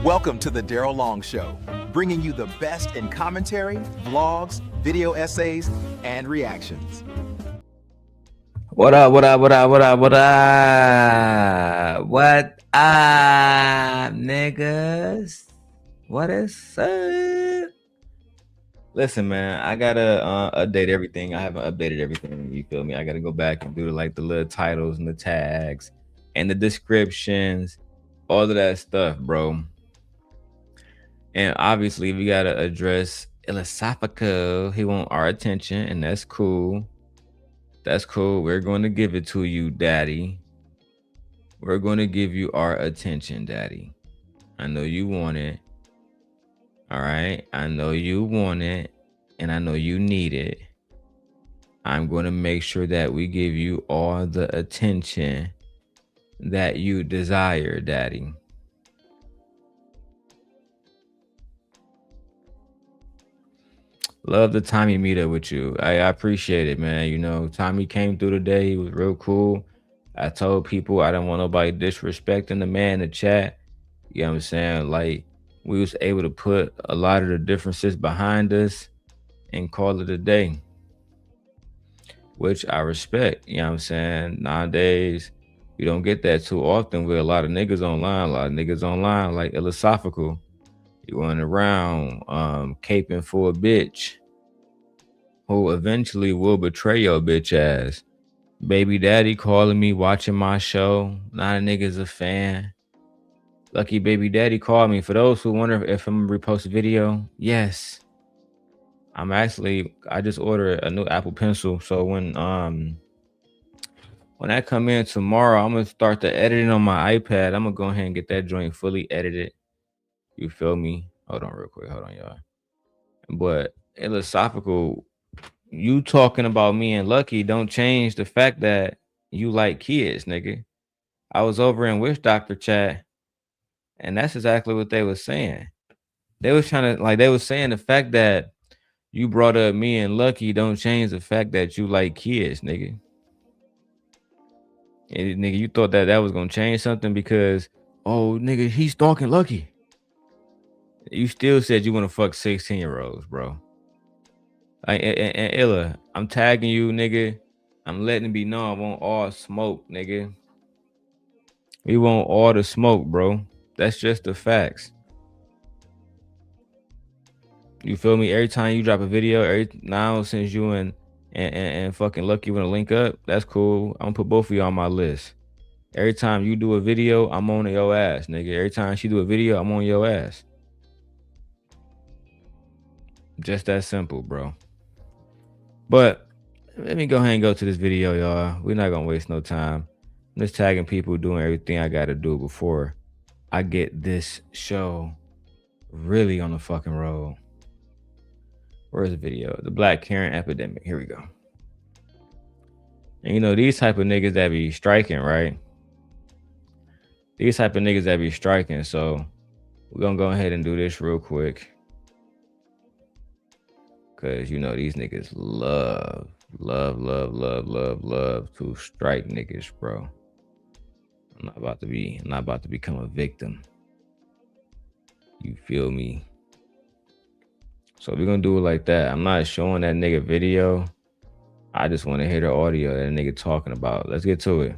Welcome to the Darrel Long Show, bringing you the best in commentary, vlogs, video essays, and reactions. What up, what up, what up, what up, what up? What up, niggas? What is up? Listen, man, I gotta update everything. I haven't updated everything, you feel me? I gotta go back and do the little titles and the tags and the descriptions, all of that stuff, bro. And obviously, we gotta address iLLAsophical. He want our attention, and that's cool. That's cool. We're going to give it to you, daddy. We're going to give you our attention, daddy. I know you want it. All right. I know you want it, and I know you need it. I'm going to make sure that we give you all the attention that you desire, daddy. Love the Tommy meetup with you. I appreciate it, man. You know, Tommy came through today. He was real cool. I told people I don't want nobody disrespecting the man in the chat. You know what I'm saying? Like, we was able to put a lot of the differences behind us and call it a day, which I respect. You know what I'm saying? Nowadays, you don't get that too often with a lot of niggas online. Like iLLAsophical. You running around caping for a bitch who eventually will betray your bitch ass. Baby daddy calling me, watching my show. Not a nigga's a fan. Lucky baby daddy called me. For those who wonder if I'm gonna repost a video, yes. I just ordered a new Apple Pencil. So when that come in tomorrow, I'm gonna start the editing on my iPad. I'm gonna go ahead and get that joint fully edited. You feel me? Hold on real quick. Hold on, y'all. But iLLAsophical, you talking about me and Lucky don't change the fact that you like kids, nigga. I was over in Witch Doctor chat, and that's exactly what they was saying. They was trying to, they was saying the fact that you brought up me and Lucky don't change the fact that you like kids, nigga. And nigga, you thought that was gonna change something because, oh, nigga, he's stalking Lucky. You still said you want to fuck 16-year-olds, bro. And Illa, I'm tagging you, nigga. I'm letting it be known I want all smoke, nigga. We want all the smoke, bro. That's just the facts. You feel me? Every time you drop a video, now since you and fucking Lucky want to link up, that's cool. I'm gonna put both of you on my list. Every time you do a video, I'm on your ass, nigga. Every time she do a video, I'm on your ass. Just that simple, bro. But let me go ahead and go to this video, y'all. We're not gonna waste no time. I'm just tagging people, doing everything I gotta do before I get this show really on the fucking road. Where's the video? The Black Karen epidemic. Here we go. And you know, these type of niggas that be striking, right? These type of niggas that be striking. So we're gonna go ahead and do this real quick. Cause you know these niggas love to strike niggas, bro. I'm not about to become a victim. You feel me? So we're gonna do it like that. I'm not showing that nigga video. I just want to hear the audio that nigga talking about. Let's get to it.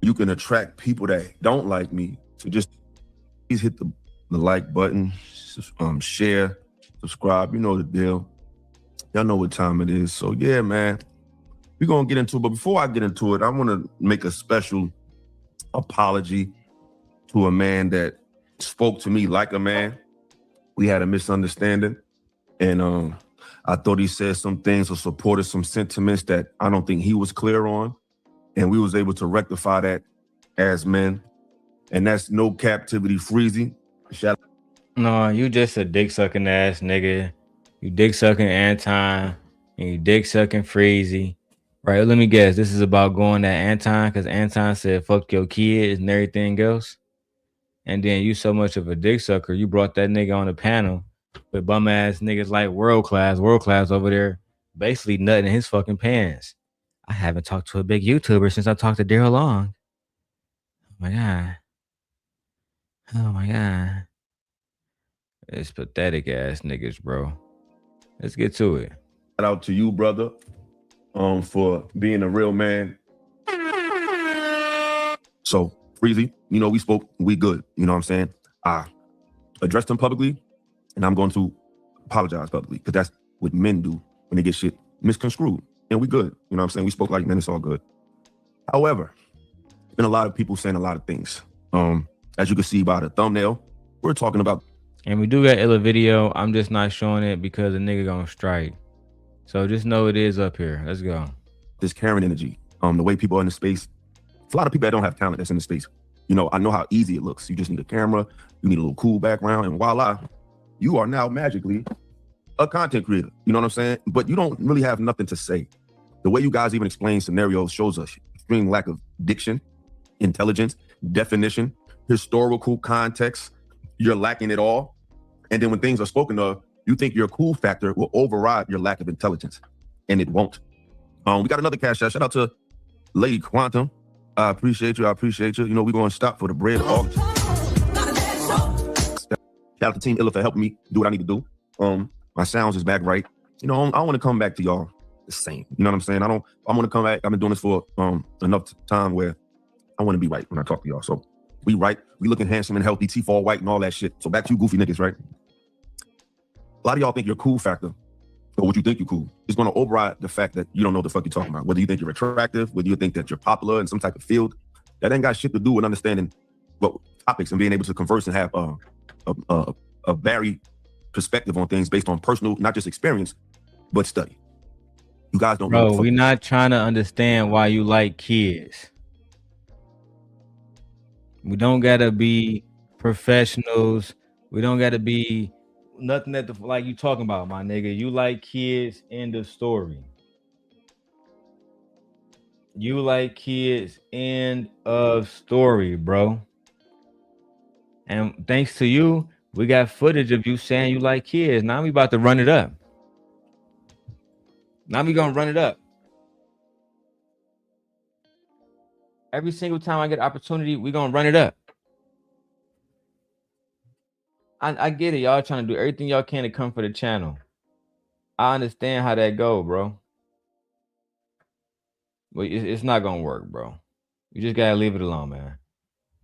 You can attract people that don't like me. So just please hit the like button, share, subscribe. You know the deal. Y'all know what time it is. So yeah, man, we're gonna get into it. But before I get into it, I want to make a special apology to a man that spoke to me like a man. We had a misunderstanding, and I thought he said some things or supported some sentiments that I don't think he was clear on, and we was able to rectify that as men. And that's no captivity freezy. No, you just a dick sucking ass nigga. You dick sucking Anton and you dick sucking Freezy. Right, let me guess. This is about going at Anton because Anton said fuck your kids and everything else. And then you so much of a dick sucker, you brought that nigga on the panel with bum ass niggas like world class over there, basically nutting in his fucking pants. I haven't talked to a big YouTuber since I talked to Darrel Long. Oh my god. Oh my god. It's pathetic ass niggas, bro. Let's get to it. Shout out to you, brother, for being a real man. So, Freezy, you know, we spoke, we good. You know what I'm saying? I addressed him publicly, and I'm going to apologize publicly, because that's what men do when they get shit misconstrued. And we good. You know what I'm saying? We spoke like men, it's all good. However, there's been a lot of people saying a lot of things. As you can see by the thumbnail, we're talking about. And we do got ILLA video. I'm just not showing it because the nigga gonna strike. So just know it is up here. Let's go. This Karen energy, the way people are in the space. It's a lot of people that don't have talent that's in the space. You know, I know how easy it looks. You just need a camera, you need a little cool background, and voila, you are now magically a content creator. You know what I'm saying? But you don't really have nothing to say. The way you guys even explain scenarios shows us extreme lack of diction, intelligence, definition, historical context. You're lacking it all. And then when things are spoken of, you think your cool factor will override your lack of intelligence, and it won't. We got another cash out. Shout out to Lady Quantum. I appreciate you. I appreciate you. You know, we're going to stop for the bread. Shout out to Team ILLA for helping me do what I need to do. My sounds is back right. You know, I want to come back to y'all the same. You know what I'm saying? I want to come back. I've been doing this for enough time where I want to be right when I talk to y'all. So we right. We looking handsome and healthy, teeth all white and all that shit. So back to you goofy niggas, right? A lot of y'all think your cool factor, or what you think you're cool, is going to override the fact that you don't know what the fuck you're talking about. Whether you think you're attractive, whether you think that you're popular in some type of field, that ain't got shit to do with understanding what topics and being able to converse and have a varied perspective on things based on personal, not just experience, but study. You guys don't know. Bro, we're not trying to understand why you like kids. We don't gotta be professionals. We don't gotta be nothing that like you talking about, my nigga. You like kids, end of story. You like kids, end of story, bro. And thanks to you, we got footage of you saying you like kids. Now we about to run it up. Now we gonna run it up. Every single time I get an opportunity, we gonna run it up. I get it. Y'all trying to do everything y'all can to come for the channel. I understand how that go, bro. But it's not gonna work, bro. You just gotta leave it alone, man.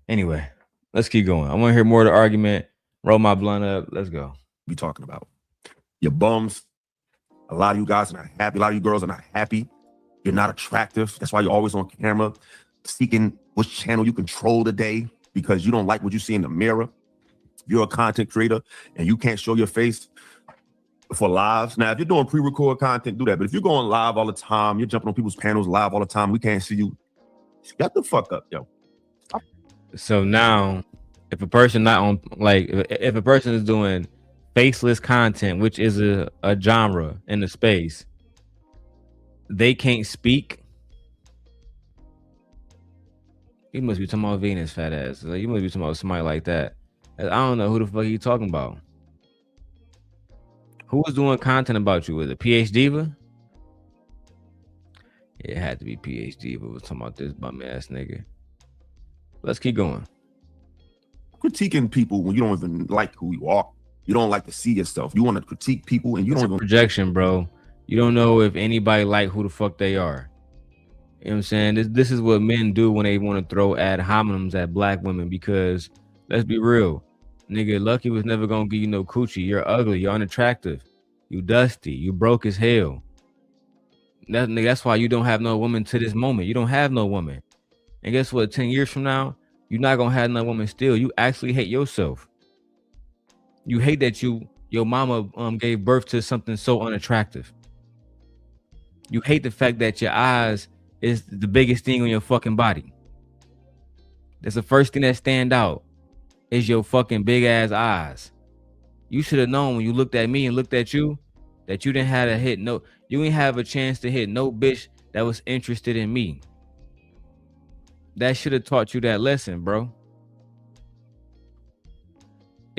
Anyway, let's keep going. I want to hear more of the argument. Roll my blunt up. Let's go. Be talking about your bums. A lot of you guys are not happy. A lot of you girls are not happy. You're not attractive. That's why you're always on camera, seeking which channel you control today because you don't like what you see in the mirror. You're a content creator and you can't show your face for lives. Now, if you're doing pre-record content, do that. But if you're going live all the time, you're jumping on people's panels live all the time, we can't see you. Shut the fuck up, yo. So now, if a person not on, like, if a person is doing faceless content, which is a genre in the space, they can't speak. You must be talking about Venus, fat ass. Like, you must be talking about somebody like that. I don't know who the fuck you talking about. Who was doing content about you? Was it PH Diva? Yeah, it had to be PH Diva. Was talking about this bum ass nigga. Let's keep going. Critiquing people when you don't even like who you are. You don't like to see yourself. You want to critique people and you don't even projection, bro. You don't know if anybody like who the fuck they are. You know what I'm saying? This is what men do when they want to throw ad hominems at black women, because let's be real. Nigga, Lucki was never gonna give you no coochie. You're ugly, you're unattractive, you dusty, you broke as hell. That's why you don't have no woman to this moment. You don't have no woman. And guess what? 10 years from now, you're not gonna have no woman still. You actually hate yourself. You hate that your mama gave birth to something so unattractive. You hate the fact that your eyes is the biggest thing on your fucking body. That's the first thing that stand out, is your fucking big ass eyes. You should have known when you looked at me and looked at you that you didn't have you didn't have a chance to hit no bitch that was interested in me. That should have taught you that lesson, bro.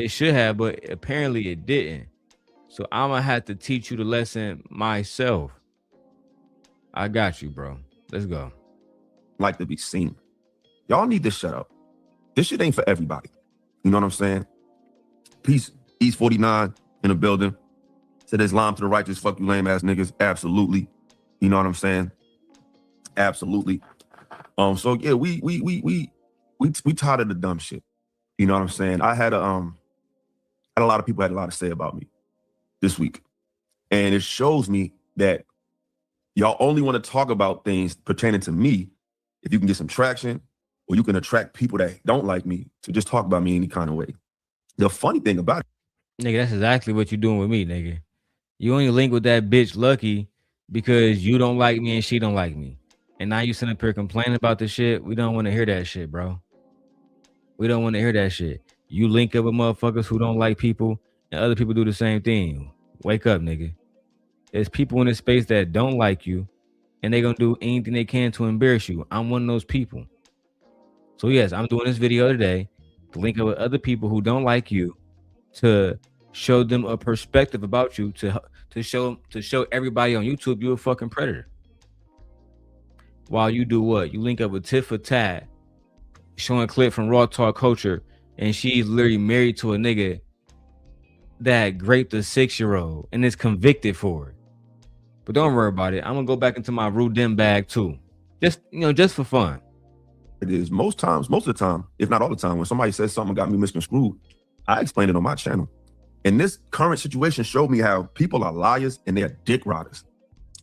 It should have, but apparently it didn't. So I'm gonna have to teach you the lesson myself. I got you, bro. Let's go. Like to be seen. Y'all need to shut up. This shit ain't for everybody. You know what I'm saying? Peace. East 49 in the building. Said Islam to the righteous. Fuck you lame ass niggas. Absolutely. You know what I'm saying? Absolutely. So yeah, we tired of the dumb shit. You know what I'm saying? I had a lot of people had a lot to say about me this week. And it shows me that y'all only want to talk about things pertaining to me if you can get some traction, or you can attract people that don't like me to just talk about me any kind of way. The funny thing about it, nigga, that's exactly what you're doing with me, nigga. You only link with that bitch Lucki because you don't like me and she don't like me. And now you sitting up here complaining about this shit. We don't want to hear that shit, bro. We don't want to hear that shit. You link up with motherfuckers who don't like people, and other people do the same thing. Wake up, nigga. There's people in this space that don't like you, and they're going to do anything they can to embarrass you. I'm one of those people. So yes, I'm doing this video today to link up with other people who don't like you, to show them a perspective about you, to show everybody on YouTube you a fucking predator. While you do what? You link up with Tit for Tat, showing a clip from Raw Talk Culture, and she's literally married to a nigga that raped a 6-year-old and is convicted for it. But don't worry about it. I'm gonna go back into my Rudin bag too. Just for fun. It is most of the time, if not all the time, when somebody says something got me misconstrued, I explain it on my channel. And this current situation showed me how people are liars and they're dick rotters.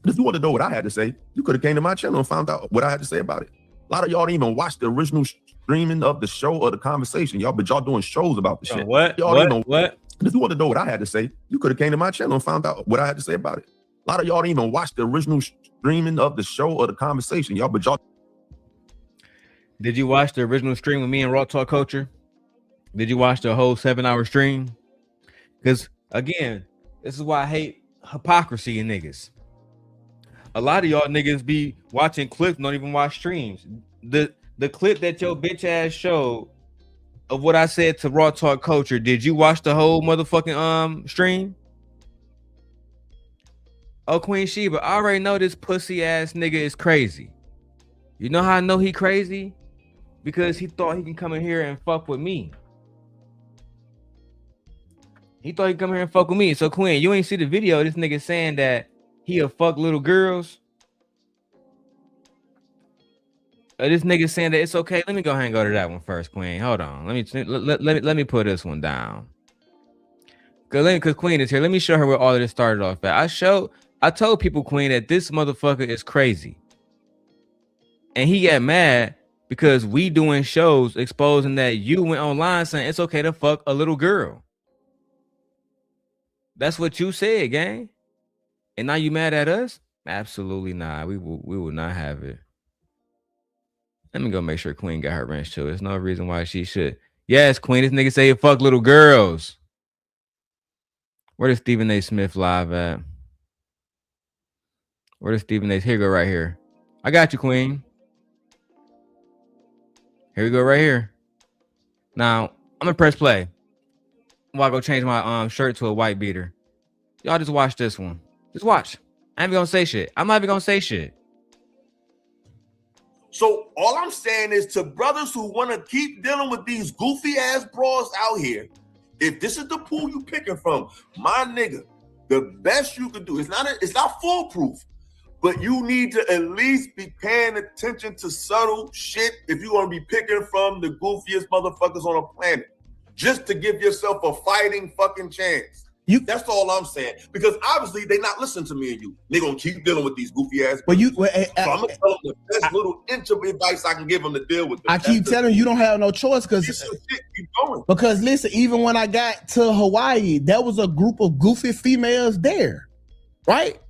But if you want to know what I had to say, you could have came to my channel and found out what I had to say about it. A lot of y'all didn't even watch the original streaming of the show or the conversation, but y'all doing shows about the shit. What? If you want to know what I had to say, you could have came to my channel and found out what I had to say about it. A lot of y'all didn't even watch the original streaming of the show or the conversation, but y'all. Did you watch the original stream with me and Raw Talk Culture? Did you watch the whole 7-hour stream? Because again, this is why I hate hypocrisy in niggas. A lot of y'all niggas be watching clips, don't even watch streams. The clip that your bitch ass showed of what I said to Raw Talk Culture, did you watch the whole motherfucking stream? Oh, Queen Sheba, I already know this pussy ass nigga is crazy. You know how I know he crazy? Because he thought he can come in here and fuck with me. He thought he'd come here and fuck with me. So Queen, you ain't see the video. This nigga saying that he'll fuck little girls. This nigga saying that it's okay. Let me go ahead and go to that one first, Queen. Hold on. Let me put this one down. Cause Queen is here. Let me show her where all of this started off at. I told people, Queen, that this motherfucker is crazy. And he got mad because we doing shows exposing that you went online saying it's okay to fuck a little girl. That's what you said, gang. And now you mad at us? Absolutely not. We will not have it. Let me go make sure Queen got her wrench too. There's no reason why she should. Yes, Queen, this nigga say fuck little girls. Where does Stephen A. Smith live at? Where does Stephen A. Here you go right here. I got you, Queen. Here we go right here. Now, I'm gonna press play. While I go change my shirt to a white beater. Y'all just watch this one. Just watch. I ain't even gonna say shit. I'm not even gonna say shit. So all I'm saying is to brothers who want to keep dealing with these goofy ass bras out here, if this is the pool you picking from, my nigga, the best you can do, it's not foolproof, but you need to at least be paying attention to subtle shit if you're gonna be picking from the goofiest motherfuckers on the planet, just to give yourself a fighting fucking chance. That's all I'm saying. Because obviously they not listening to me and you. They gonna keep dealing with these goofy ass. So I'm gonna tell them the best little inch of advice I can give them to deal with them. I keep telling you don't have no choice because listen, even when I got to Hawaii, there was a group of goofy females there, right?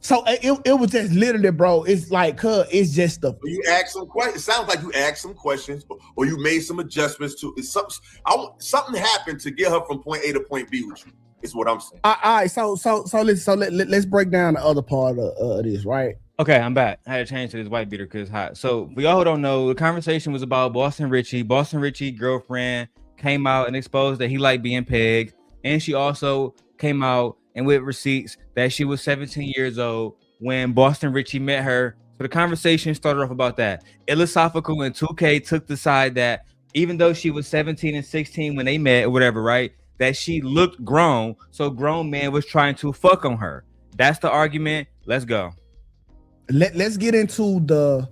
So it was just literally, bro. It's like, it's just the. You asked some questions. It sounds like you asked some questions, or you made some adjustments to. Something happened to get her from point A to point B with you. Is what I'm saying. All right, so let's break down the other part of this, right? Okay, I'm back. I had to change to this white beater because it's hot. So for y'all who don't know, the conversation was about Boston Richie. Boston Richie girlfriend came out and exposed that he liked being pegged, and she also came out and with receipts that she was 17 years old when Boston Richie met her. So the conversation started off about that. iLLAsophical and 2K took the side that even though she was 17 and 16 when they met or whatever, right, that she looked grown, so grown man was trying to fuck on her. That's the argument. Let's go. Let's get into the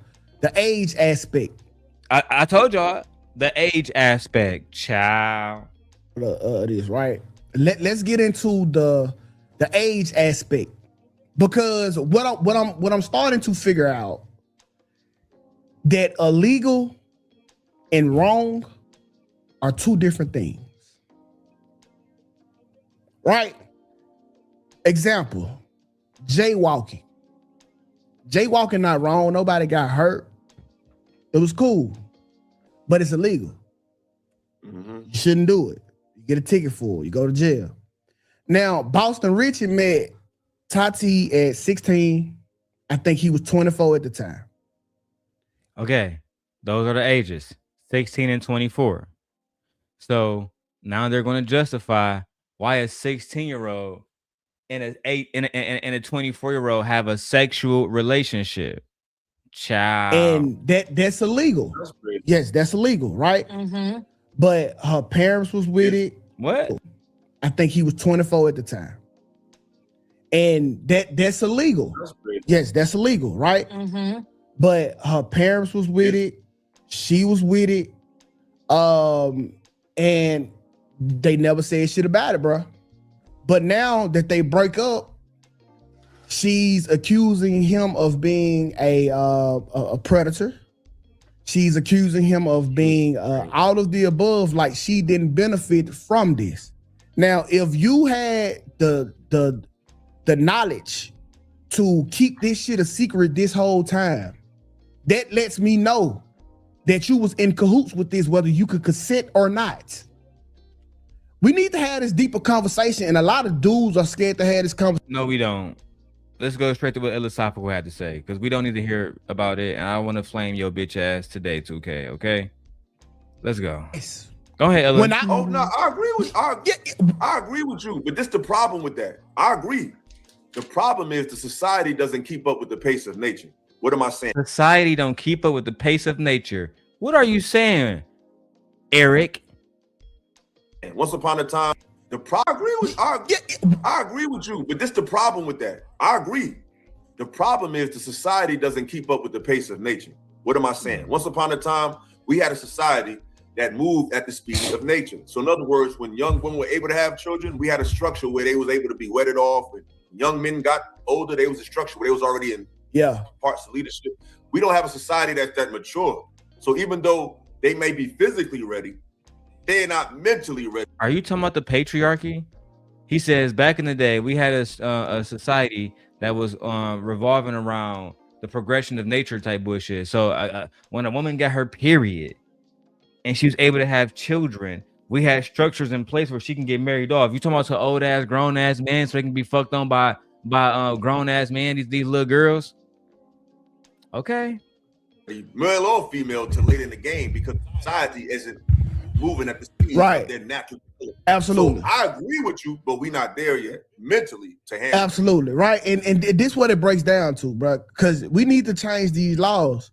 age aspect. I told y'all the age aspect, child. This right. Let's get into the age aspect, because what I'm starting to figure out that illegal and wrong are two different things. Right? Example, jaywalking. Jaywalking not wrong. Nobody got hurt. It was cool, but it's illegal. You shouldn't do it. You get a ticket for it. You go to jail. Now, Boston Richie met Tati at 16. I think he was 24 at the time. Okay, those are the ages, 16 and 24. So now they're going to justify why a 16-year-old and a 24-year-old have a sexual relationship. Child. And that's illegal. Yes, that's illegal, right? But her parents was with it. What? I think he was 24 at the time. And that's illegal. Yes, that's illegal, right? But her parents was with it. She was with it. And they never said shit about it, bro. But now that they break up, she's accusing him of being a predator. She's accusing him of being out of the above, like she didn't benefit from this. Now, if you had the knowledge to keep this shit a secret this whole time, that lets me know that you was in cahoots with this, whether you could consent or not. We need to have this deeper conversation, and a lot of dudes are scared to have this conversation. No, we don't. Let's go straight to what iLLAsophical had to say, because we don't need to hear about it, and I want to flame your bitch ass today, 2K, okay? Let's go. Go ahead, Ella. I agree with I agree with you, but this the problem with that. I agree. The problem is the society doesn't keep up with the pace of nature. What am I saying? Society don't keep up with the pace of nature. What are you saying, Eric? Once upon a time, I agree with you, but this the problem with that. I agree. The problem is the society doesn't keep up with the pace of nature. What am I saying? Once upon a time, we had a society that moved at the speed of nature. So in other words, when young women were able to have children, we had a structure where they was able to be wedded off. When young men got older, there was a structure where they was already in parts of leadership. We don't have a society that's that mature. So even though they may be physically ready, they're not mentally ready. Are you talking about the patriarchy? He says back in the day, we had a society that was revolving around the progression of nature type bullshit. So when a woman got her period and she was able to have children, we had structures in place where she can get married off. You talking about some old ass, grown ass men so they can be fucked on by grown ass men, these little girls? Okay. Male or female to late in the game, because society isn't moving at the speed of their natural. Absolutely. So I agree with you, but we're not there yet mentally to handle. Absolutely, right? And this is what it breaks down to, bro, because we need to change these laws.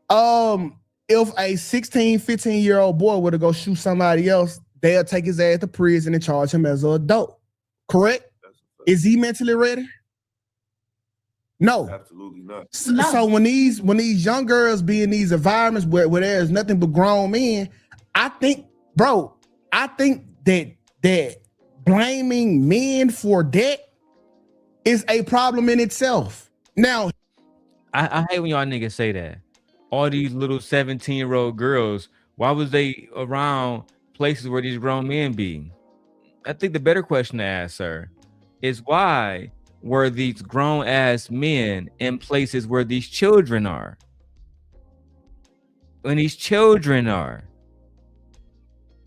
If a 16, 15-year-old boy were to go shoot somebody else, they'll take his ass to prison and charge him as an adult. Correct? Is he mentally ready? No. Absolutely not. So when these young girls be in these environments where there's nothing but grown men, I think that blaming men for that is a problem in itself. Now, I hate when y'all niggas say that. All these little 17-year-old girls, why was they around places where these grown men be? I think the better question to ask, sir, is why were these grown ass men in places where these children are? When these children are,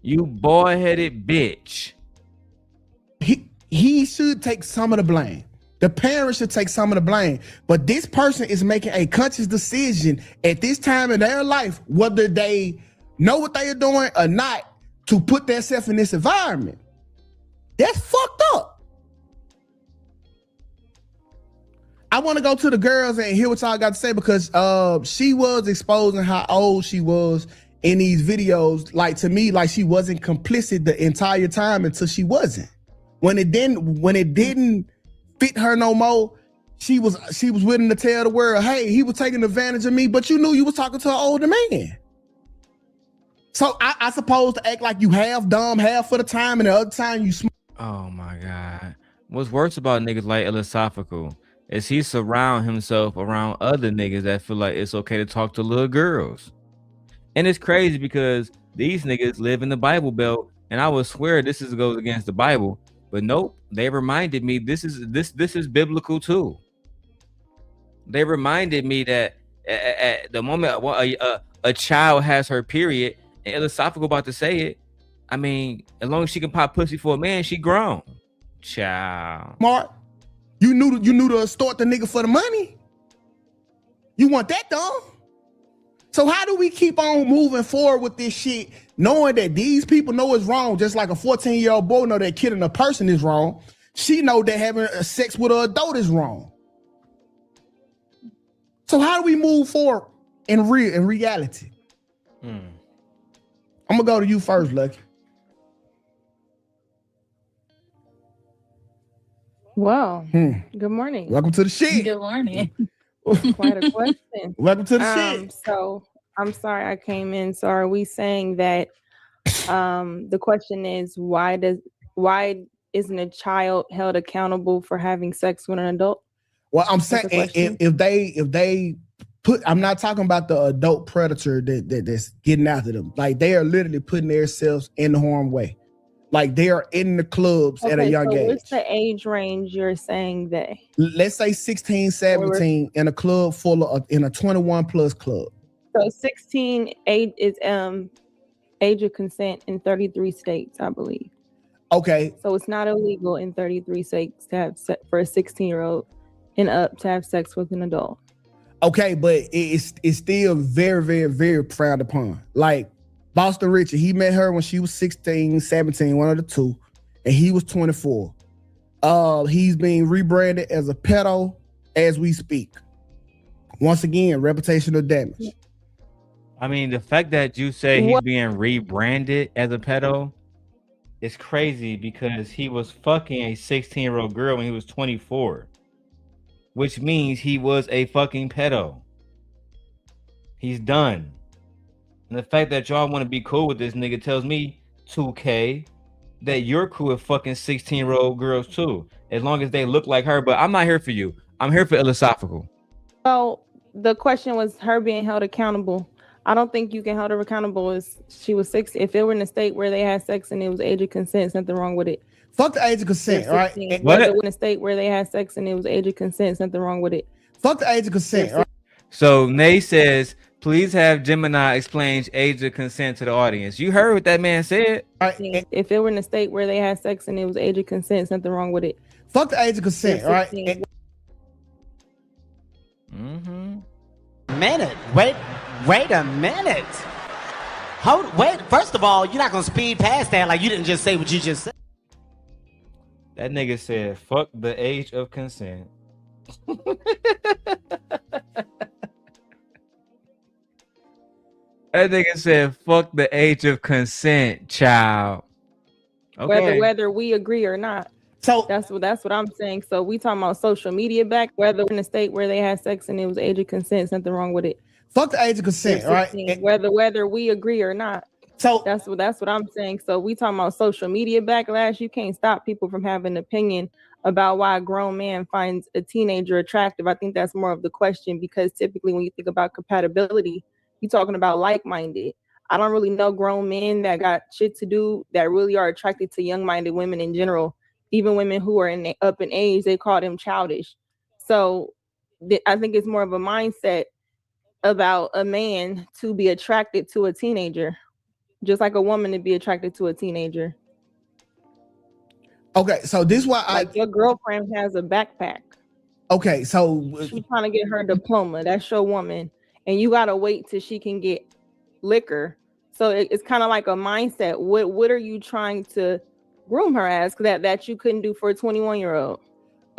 you boy-headed bitch. He should take some of the blame. The parents should take some of the blame. But this person is making a conscious decision at this time in their life, whether they know what they are doing or not, to put themselves in this environment. That's fucked up. I want to go to the girls and hear what y'all got to say, because she was exposing how old she was in these videos. Like, to me, like she wasn't complicit the entire time until she wasn't. When it didn't fit her no more, she was willing to tell the world, hey, he was taking advantage of me, but you knew you was talking to an older man. So I supposed to act like you half dumb, half of the time, and the other time you smart. Oh my God. What's worse about niggas like iLLAsophical is he surround himself around other niggas that feel like it's okay to talk to little girls. And it's crazy because these niggas live in the Bible Belt, and I would swear this goes against the Bible, but nope, they reminded me this is biblical too. They reminded me that at the moment a child has her period, and iLLAsophical about to say it, I mean, as long as she can pop pussy for a man, she grown. Child. Mark, you knew to extort the nigga for the money. You want that done? So how do we keep on moving forward with this shit, knowing that these people know it's wrong, just like a 14-year-old boy know that killing a person is wrong. She know that having sex with an adult is wrong. So how do we move forward in reality? I'm gonna go to you first, Lucky. Well, good morning. Welcome to the shit. Good morning. Quite a question. Welcome to the shit. So I'm sorry I came in. So are we saying that the question is why isn't a child held accountable for having sex with an adult? Well, I'm saying if they put, I'm not talking about the adult predator that's getting after them. Like, they are literally putting themselves in the harm's way. Like, they are in the clubs at a young age. What's the age range you're saying they? Let's say 16, 17 in a club in a 21 plus club. So 16 age is age of consent in 33 states, I believe. Okay. So it's not illegal in 33 states to have for a 16-year-old and up to have sex with an adult. Okay, but it's still very, very, very frowned upon. Like, Boston Richard, he met her when she was 16, 17, one of the two, and he was 24. He's being rebranded as a pedo as we speak. Once again, reputational damage. I mean, the fact that you say he's being rebranded as a pedo is crazy, because he was fucking a 16-year-old girl when he was 24, which means he was a fucking pedo. He's done. And the fact that y'all want to be cool with this nigga tells me, 2K, that you're cool with fucking 16-year-old girls too, as long as they look like her. But I'm not here for you. I'm here for iLLAsophical. Well, the question was her being held accountable. I don't think you can hold her accountable as she was 16. If it were in a state where they had sex and it was age of consent, nothing wrong with it. Fuck the age of consent, right? Whether it was in a state where they had sex and it was age of consent, nothing wrong with it. Fuck the age of consent, right? So Nay says, please have Gemini explain age of consent to the audience. You heard what that man said? Right. If it were in a state where they had sex and it was age of consent, nothing wrong with it. Fuck the age of consent, right? Wait a minute. Wait, first of all, you're not gonna speed past that like you didn't just say what you just said. That nigga said, fuck the age of consent. That nigga said, fuck the age of consent, child. Okay. Whether we agree or not. So that's what I'm saying. So we talking about social media back, whether in a state where they had sex and it was age of consent, nothing wrong with it. Fuck the age of consent, right? Whether we agree or not. So that's what I'm saying. So we talking about social media backlash. You can't stop people from having an opinion about why a grown man finds a teenager attractive. I think that's more of the question, because typically when you think about compatibility, you're talking about like-minded. I don't really know grown men that got shit to do that really are attracted to young-minded women in general. Even women who are up in age, they call them childish. So I think it's more of a mindset about a man to be attracted to a teenager, just like a woman to be attracted to a teenager. Okay, so this is why your girlfriend has a backpack. Okay, so she's trying to get her diploma. That's your woman, and you gotta wait till she can get liquor So it's kind of like a mindset. What are you trying to groom her as that you couldn't do for a 21-year-old?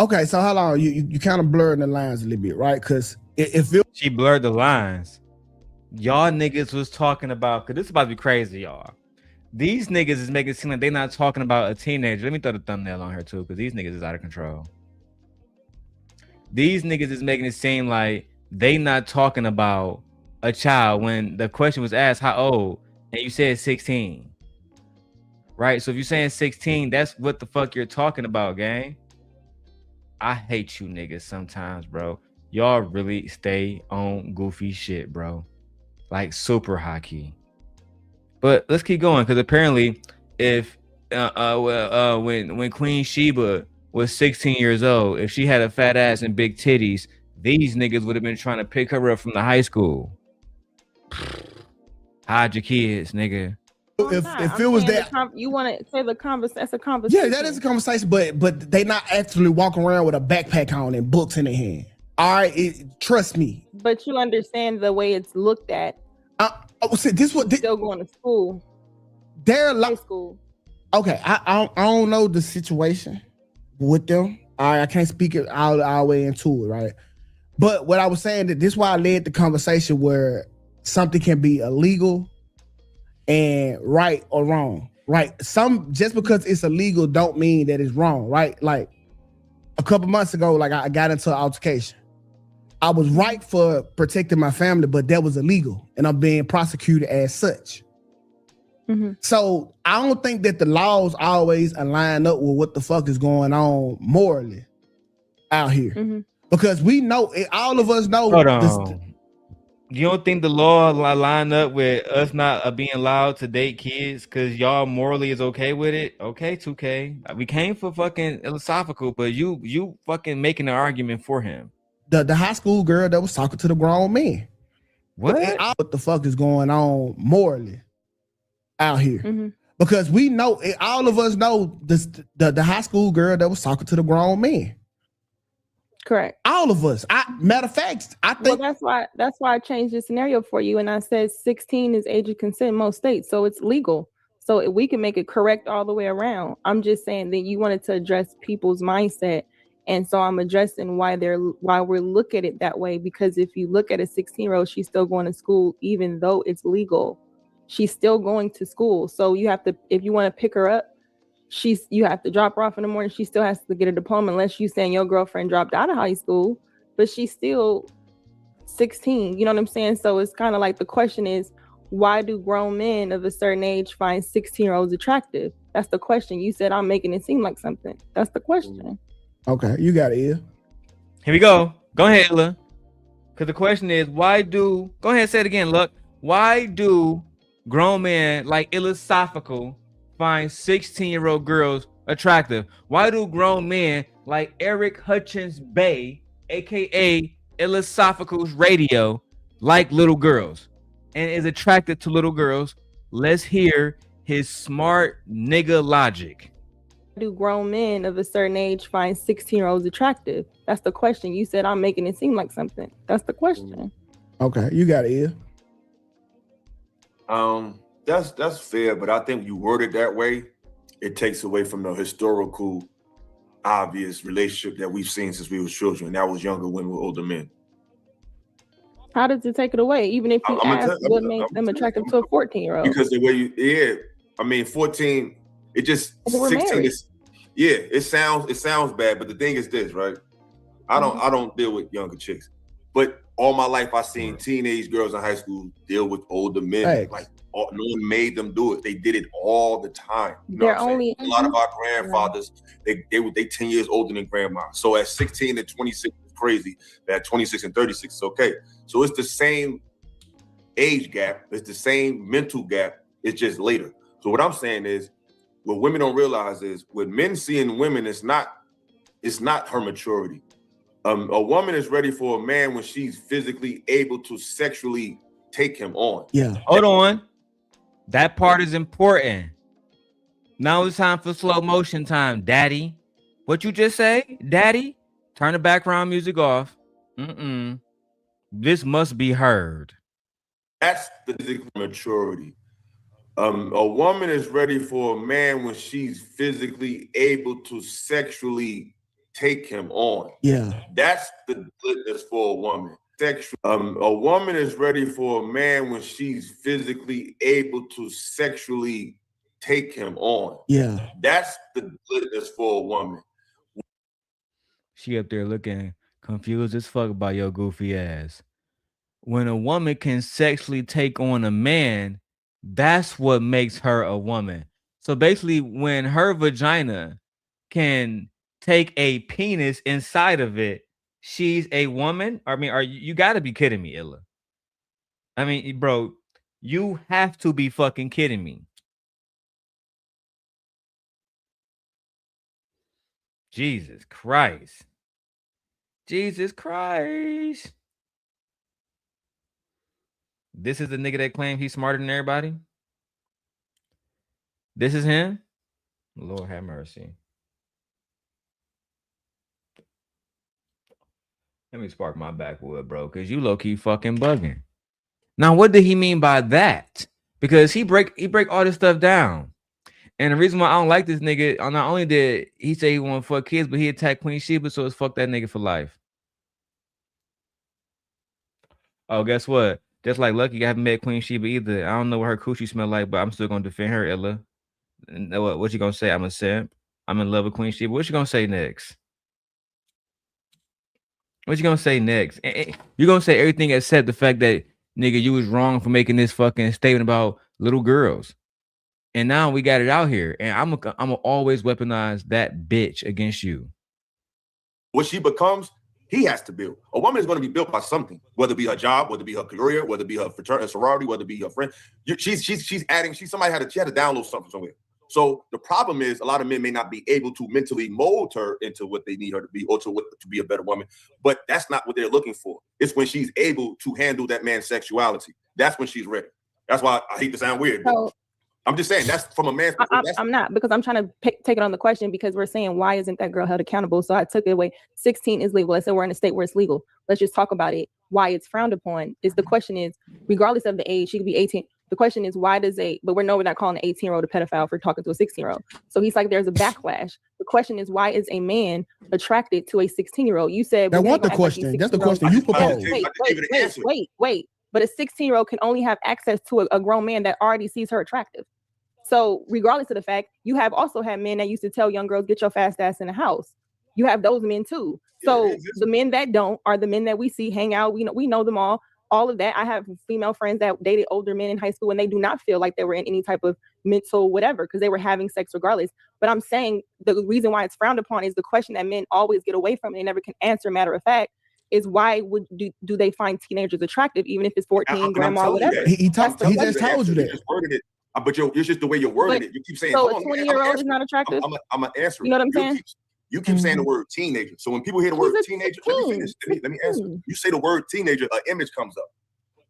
Okay, so how long you kind of blurring the lines a little bit, right? Because if she blurred the lines, y'all niggas was talking about, because this is about to be crazy, y'all. These niggas is making it seem like they're not talking about a teenager. Let me throw the thumbnail on her too, because these niggas is out of control. These niggas is making it seem like they not talking about a child when the question was asked how old, and you said 16. Right? So if you're saying 16, that's what the fuck you're talking about, gang. I hate you niggas sometimes, bro. Y'all really stay on goofy shit, bro. Like super hockey. But let's keep going, because apparently if when Queen Sheba was 16 years old, if she had a fat ass and big titties, these niggas would have been trying to pick her up from the high school. Hide your kids, nigga. If it was that, you want to say the conversation, that's a conversation. Yeah, that is a conversation, but they not actually walking around with a backpack on and books in their hand. All right, trust me. But you understand the way it's looked at. Still going to school. They're high school. Okay, I don't know the situation with them. I can't speak it all the way into it, right? But what I was saying, that this is why I led the conversation where something can be illegal and right or wrong, right? Just because it's illegal don't mean that it's wrong, right? Like a couple months ago, like I got into an altercation. I was right for protecting my family, but that was illegal, and I'm being prosecuted as such. Mm-hmm. So I don't think that the laws always align up with what the fuck is going on morally out here, because we know, all of us know. Hold on. You don't think the law line up with us not being allowed to date kids because y'all morally is okay with it? Okay, 2K. We came for fucking iLLAsophical, but you fucking making an argument for him. The high school girl that was talking to the grown men. What the fuck is going on morally out here? Because we know, all of us know the high school girl that was talking to the grown men. Correct. All of us. Matter of fact, I think that's why I changed the scenario for you, and I said 16 is age of consent in most states, so it's legal. So we can make it correct all the way around. I'm just saying that you wanted to address people's mindset, and so I'm addressing why we're looking at it that way. Because if you look at a 16-year-old, she's still going to school, even though it's legal. She's still going to school. So you have to, if you want to pick her up, you have to drop her off in the morning. She still has to get a diploma, unless you saying your girlfriend dropped out of high school, but she's still 16. You know what I'm saying? So it's kind of like the question is, why do grown men of a certain age find 16-year-olds attractive? That's the question. You said I'm making it seem like something. That's the question. Okay, you got it, Illa. Here we go. Go ahead, Illa. Because the question is, go ahead, say it again, look. Why do grown men like iLLAsophical find 16-year-old girls attractive? Why do grown men like Eric Hutchins Bay, aka iLLAsophical's radio, like little girls and is attracted to little girls? Let's hear his smart nigga logic. Do grown men of a certain age find 16-year-olds attractive? That's the question. You said I'm making it seem like something. That's the question. Okay, you got it, Illa. That's fair, but I think you word it that way, it takes away from the historical, obvious relationship that we've seen since we were children. That was younger women with older men. How does it take it away? Even if you ask what makes them attractive to a 14-year-old? Because the way 14, it just 16 is, it sounds bad, but the thing is this, right? I don't deal with younger chicks, but all my life I seen teenage girls in high school deal with older men. Thanks. Like no one made them do it. They did it all the time. You know They're only a lot of our grandfathers, they 10 years older than grandma. So at 16 and 26 is crazy. But at 26 and 36 is okay. So it's the same age gap. It's the same mental gap. It's just later. So what I'm saying is, what women don't realize is, what men see in women, it's not her maturity. A woman is ready for a man when she's physically able to sexually take him on. Yeah. Hold on. That part is important. Now it's time for slow motion time, daddy. What you just say, daddy? Turn the background music off. This must be heard. That's the physical maturity. A woman is ready for a man when she's physically able to sexually take him on. Yeah. That's the goodness for a woman. A woman is ready for a man when she's physically able to sexually take him on. Yeah. That's the goodness for a woman. She up there looking confused as fuck about your goofy ass. When a woman can sexually take on a man, that's what makes her a woman. So basically, when her vagina can take a penis inside of it, she's a woman. I mean, you got to be kidding me, Illa. I mean, bro, you have to be fucking kidding me. Jesus Christ. Jesus Christ. This is the nigga that claimed he's smarter than everybody. This is him. Lord have mercy. Let me spark my backwood, bro, because you low-key fucking bugging. Now, what did he mean by that? Because he break all this stuff down. And the reason why I don't like this nigga, not only did he say he want to fuck kids, but he attacked Queen Sheba, so it's fuck that nigga for life. Oh, guess what? Just like Lucki, I haven't met Queen Sheba either. I don't know what her coochie smell like, but I'm still gonna defend her, Illa. And what you gonna say? I'm a simp. I'm in love with Queen Sheba. What you gonna say next? What you gonna say next? You're gonna say everything except the fact that, nigga, you was wrong for making this fucking statement about little girls. And now we got it out here. And I'm gonna always weaponize that bitch against you. What she becomes, he has to build. A woman is going to be built by something, whether it be her job, whether it be her career, whether it be her fraternity, sorority, whether it be her friend. She's adding. She had to download something somewhere. So the problem is, a lot of men may not be able to mentally mold her into what they need her to be, or to be a better woman. But that's not what they're looking for. It's when she's able to handle that man's sexuality. That's when she's ready. That's why I hate to sound weird. But I'm just saying that's from a man's perspective. I'm not, because I'm trying to take it on the question, because we're saying, why isn't that girl held accountable? So I took it away. 16 is legal. Let's say we're in a state where it's legal. Let's just talk about it. Why it's frowned upon is the question is, regardless of the age, she could be 18. The question is, why does but we're not calling an 18-year-old a pedophile for talking to a 16-year-old. So he's like, there's a backlash. The question is, why is a man attracted to a 16-year-old? You said that wasn't the question. That's the question you proposed. Wait. But a 16-year-old can only have access to a grown man that already sees her attractive. So regardless of the fact, you have also had men that used to tell young girls, get your fast ass in the house. You have those men too. So the men that don't are the men that we see hang out. We know them all of that. I have female friends that dated older men in high school, and they do not feel like they were in any type of mental whatever, because they were having sex regardless. But I'm saying the reason why it's frowned upon is the question that men always get away from and they never can answer. Matter of fact, is why do they find teenagers attractive, even if it's 14, grandma, whatever? He just told you that. But it's just the way you're wording it. You keep saying, so a 20-year-old is not attractive. I'm gonna answer. You know what I'm saying? You keep saying the word teenager. So when people hear the word teenager, let me finish. Let me answer. You say the word teenager, an image comes up.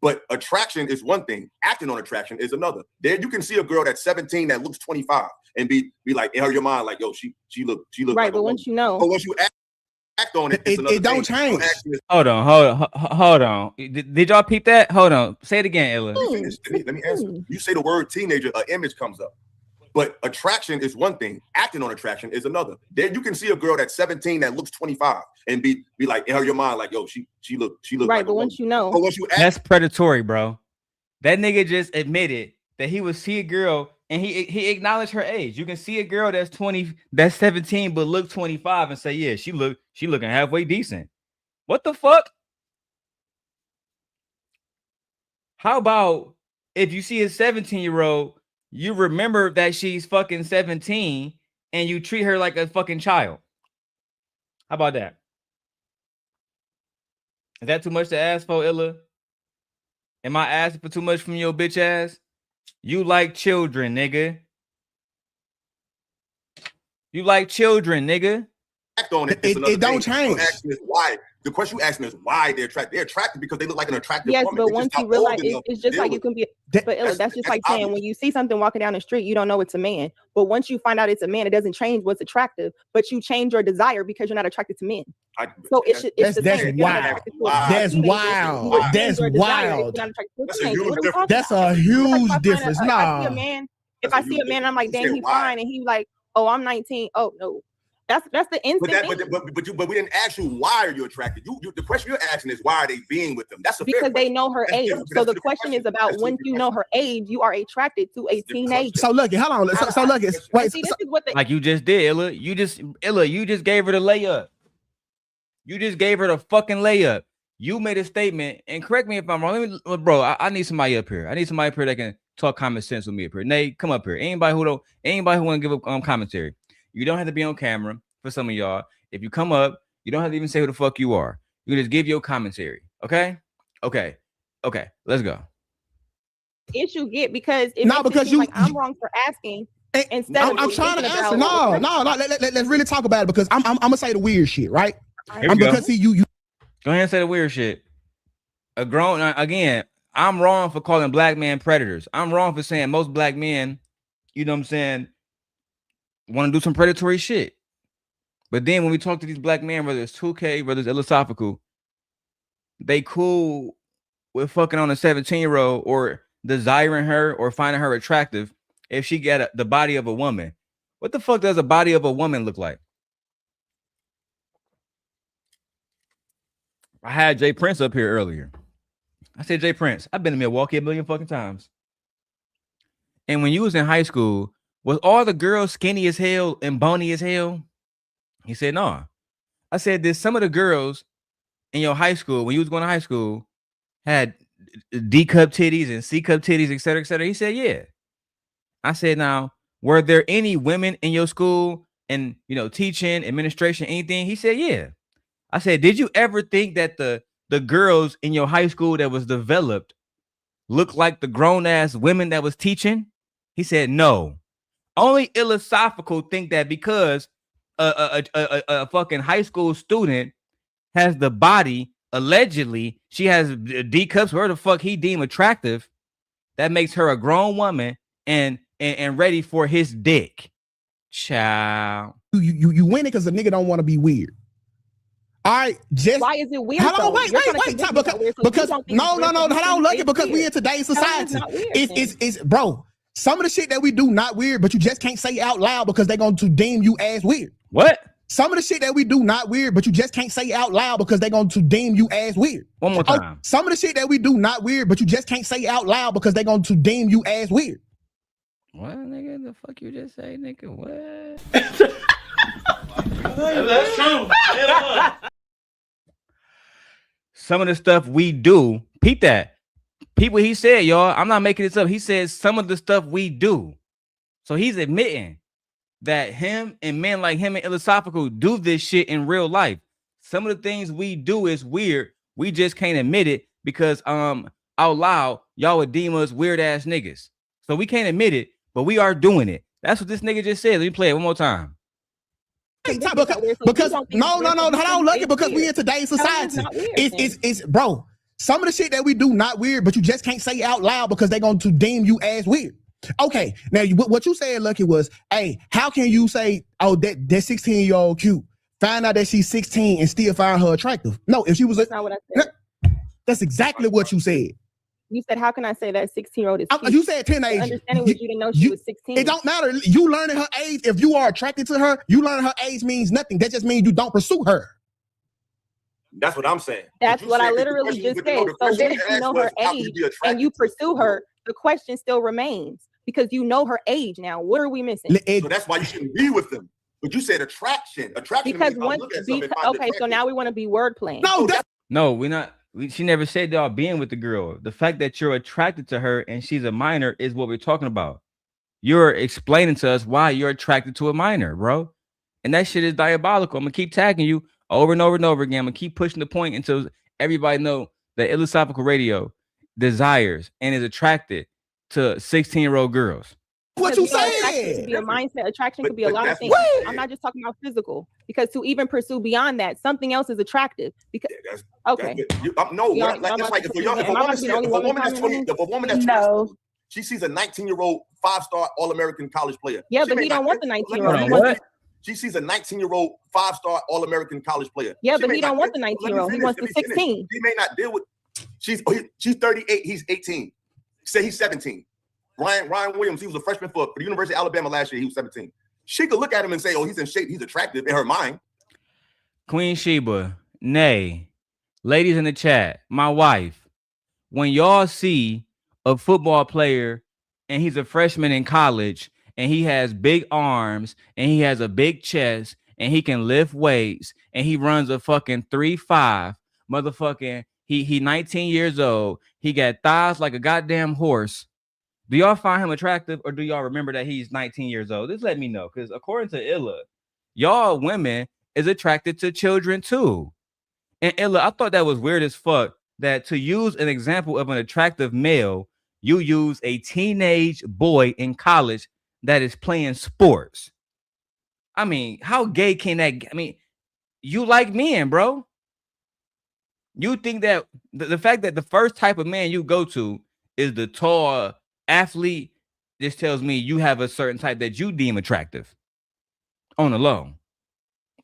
But attraction is one thing. Acting on attraction is another. There you can see a girl that's 17 that looks 25 and be like in her mind like, yo, she look right. Like but once you know, but once you act on it, it don't change. Hold on. Did y'all peep that? Hold on. Say it again, Illa. Let me answer. You say the word teenager, an image comes up. But attraction is one thing. Acting on attraction is another. There you can see a girl that's 17 that looks 25 and be like in her mind like, yo, she look right. Like but once you know, but once you that's predatory, bro. That nigga just admitted that he would see a girl and he acknowledged her age. You can see a girl that's 20, that's 17, but look 25 and say, yeah, she looking halfway decent. What the fuck? How about if you see a 17-year-old, you remember that she's fucking 17 and you treat her like a fucking child? How about that? Is that too much to ask for, Illa? Am I asking for too much from your bitch ass? You like children, nigga. You like children, nigga. Act on it. It don't change. Why? The question you asking is why they're attracted. They're attracted because they look like an attractive yes, woman. but They're once just you not realize old enough it's to just deal like you with can be, That- but Illa, that's just like saying obvious. when you see something walking down the street, you don't know it's a man. But once you find out it's a man, it doesn't change what's attractive, but you change your desire because you're not attracted to men. So it's the That's same. You're not wild. attracted to a That's teenager, wild. you would change That's your desire if wild. you're not attracted to a That's a teenager. huge What are we talking difference. That's about? a It's like huge if I find difference. if I see a Nah. man, That's if I a see huge a man, I'm like, difference. dang, You he's said why. fine, and he's like, oh, I'm 19. Oh no, that's the instant thing. But we didn't ask you why are you attracted. The question you're asking is why are they being with them? That's a fair Because they question. know her That's age. different. So That's the a different question is question. about That's a once different you know her age, you are attracted to a That's a different question. teenager. So look, hold on. So look, And wait. see, this is what the Like you just did, Illa. You just gave her the layup. You just gave her the fucking layup. You made a statement, and correct me if I'm wrong. Bro, I need somebody up here. I need somebody up here that can talk common sense with me up here. Nate, come up here. Anybody who want to give a commentary. You don't have to be on camera for some of y'all. If you come up, you don't have to even say who the fuck you are. You can just give your commentary. Okay. Let's go. issue get because it No, makes because it seem like I'm wrong for asking. Instead I'm of trying to thinking answer. about- No. Let's really talk about it because I'm gonna say the weird shit, right? Here we go. Because see you. Go ahead and say the weird shit. Again, I'm wrong for calling black men predators. I'm wrong for saying most black men, you know what I'm saying, want to do some predatory shit. But then when we talk to these black men, whether it's 2K, whether it's iLLAsophical, they cool with fucking on a 17-year-old or desiring her or finding her attractive if she got the body of a woman. What the fuck does a body of a woman look like? I had Jay Prince up here earlier. I said, Jay Prince, I've been to Milwaukee a million fucking times. And when you was in high school, was all the girls skinny as hell and bony as hell? He said, no. I said, did some of the girls in your high school, when you was going to high school, had D-cup titties and C-cup titties, et cetera, et cetera? He said, yeah. I said, now, were there any women in your school and, teaching, administration, anything? He said, yeah. I said, did you ever think that the girls in your high school that was developed looked like the grown-ass women that was teaching? He said, no. Only iLLAsophical think that because a fucking high school student has the body, allegedly, she has D cups, where the fuck he deem attractive, that makes her a grown woman and ready for his dick. Ciao. You win it because the nigga don't want to be weird. All right, just why is it weird? Hold on, though? wait, You're trying to convince me because that weird, so because you don't think no, it's weird, so hold you on, think look it's it because we weird. in today's How is society. it not weird, It's bro. Some of the shit that we do not weird, but you just can't say out loud because they're going to deem you as weird. What? Some of the shit that we do not weird, but you just can't say out loud because they're going to deem you as weird. One more time. Some of the shit that we do not weird, but you just can't say out loud because they're going to deem you as weird. What, nigga? The fuck you just say, nigga? What? That's true. Some of the stuff we do, peep that. People, he said, y'all, I'm not making this up. He says some of the stuff we do. So he's admitting that him and men like him and iLLAsophical do this shit in real life. Some of the things we do is weird. We just can't admit it because out loud, y'all would deem us weird ass niggas. So we can't admit it, but we are doing it. That's what this nigga just said. Let me play it one more time. Because no, hold on, look it because we in today's society. It's bro. Some of the shit that we do not weird, but you just can't say out loud because they're going to deem you as weird. Okay, now what you said, Lucky, was, hey, how can you say, oh, that 16-year-old cute, find out that she's 16 and still find her attractive? No, if she was, that's not what I said. That's exactly what you said. You said, how can I say that 16-year-old is cute? You said teenage. The understanding was you didn't know she was 16. It don't matter. You learning her age. If you are attracted to her, you learning her age means nothing. That just means you don't pursue her. That's what I'm saying. That's what I literally just said. So then if you know her age and you pursue her, the question still remains because you know her age now. What are we missing? So that's why you shouldn't be with them. But you said attraction. Because once, okay, so now we want to be wordplaying. No, we're not. She never said y'all being with the girl. The fact that you're attracted to her and she's a minor is what we're talking about. You're explaining to us why you're attracted to a minor, bro. And that shit is diabolical. I'm gonna keep tagging you over and over and over again. I'm gonna keep pushing the point until everybody know that iLLAsophical Radio desires and is attracted to 16-year-old girls. What you Attraction saying? could be a mindset. Attraction could be a lot of things. I'm not just talking about physical, because to even pursue beyond that, something else is attractive. Because okay, no, that's like if a woman that's 20, if a woman that's 20, she sees a 19-year-old 5-star All-American college player. Yeah, but he don't want the 19-year-old. She sees a 19-year-old 5-star All-American college player. Yeah, but he don't want the 19-year-old. He wants the 16. He may not deal with. She's 38. He's 18. Say he's 17. Ryan Williams. He was a freshman for the University of Alabama last year. He was 17. She could look at him and say, "Oh, he's in shape. He's attractive in her mind." Queen Sheba, Nay, ladies in the chat, my wife. When y'all see a football player and he's a freshman in college and he has big arms and he has a big chest and he can lift weights and he runs a fucking 3.5, motherfucking, he 19 years old, he got thighs like a goddamn horse. Do y'all find him attractive, or do y'all remember that he's 19 years old? Just let me know, because according to Illa, y'all women is attracted to children too. And Illa, I thought that was weird as fuck that to use an example of an attractive male, you use a teenage boy in college that is playing sports. I mean, how gay can that? I mean, you like men, bro. You think that the fact that the first type of man you go to is the tall athlete, this tells me you have a certain type that you deem attractive on the low.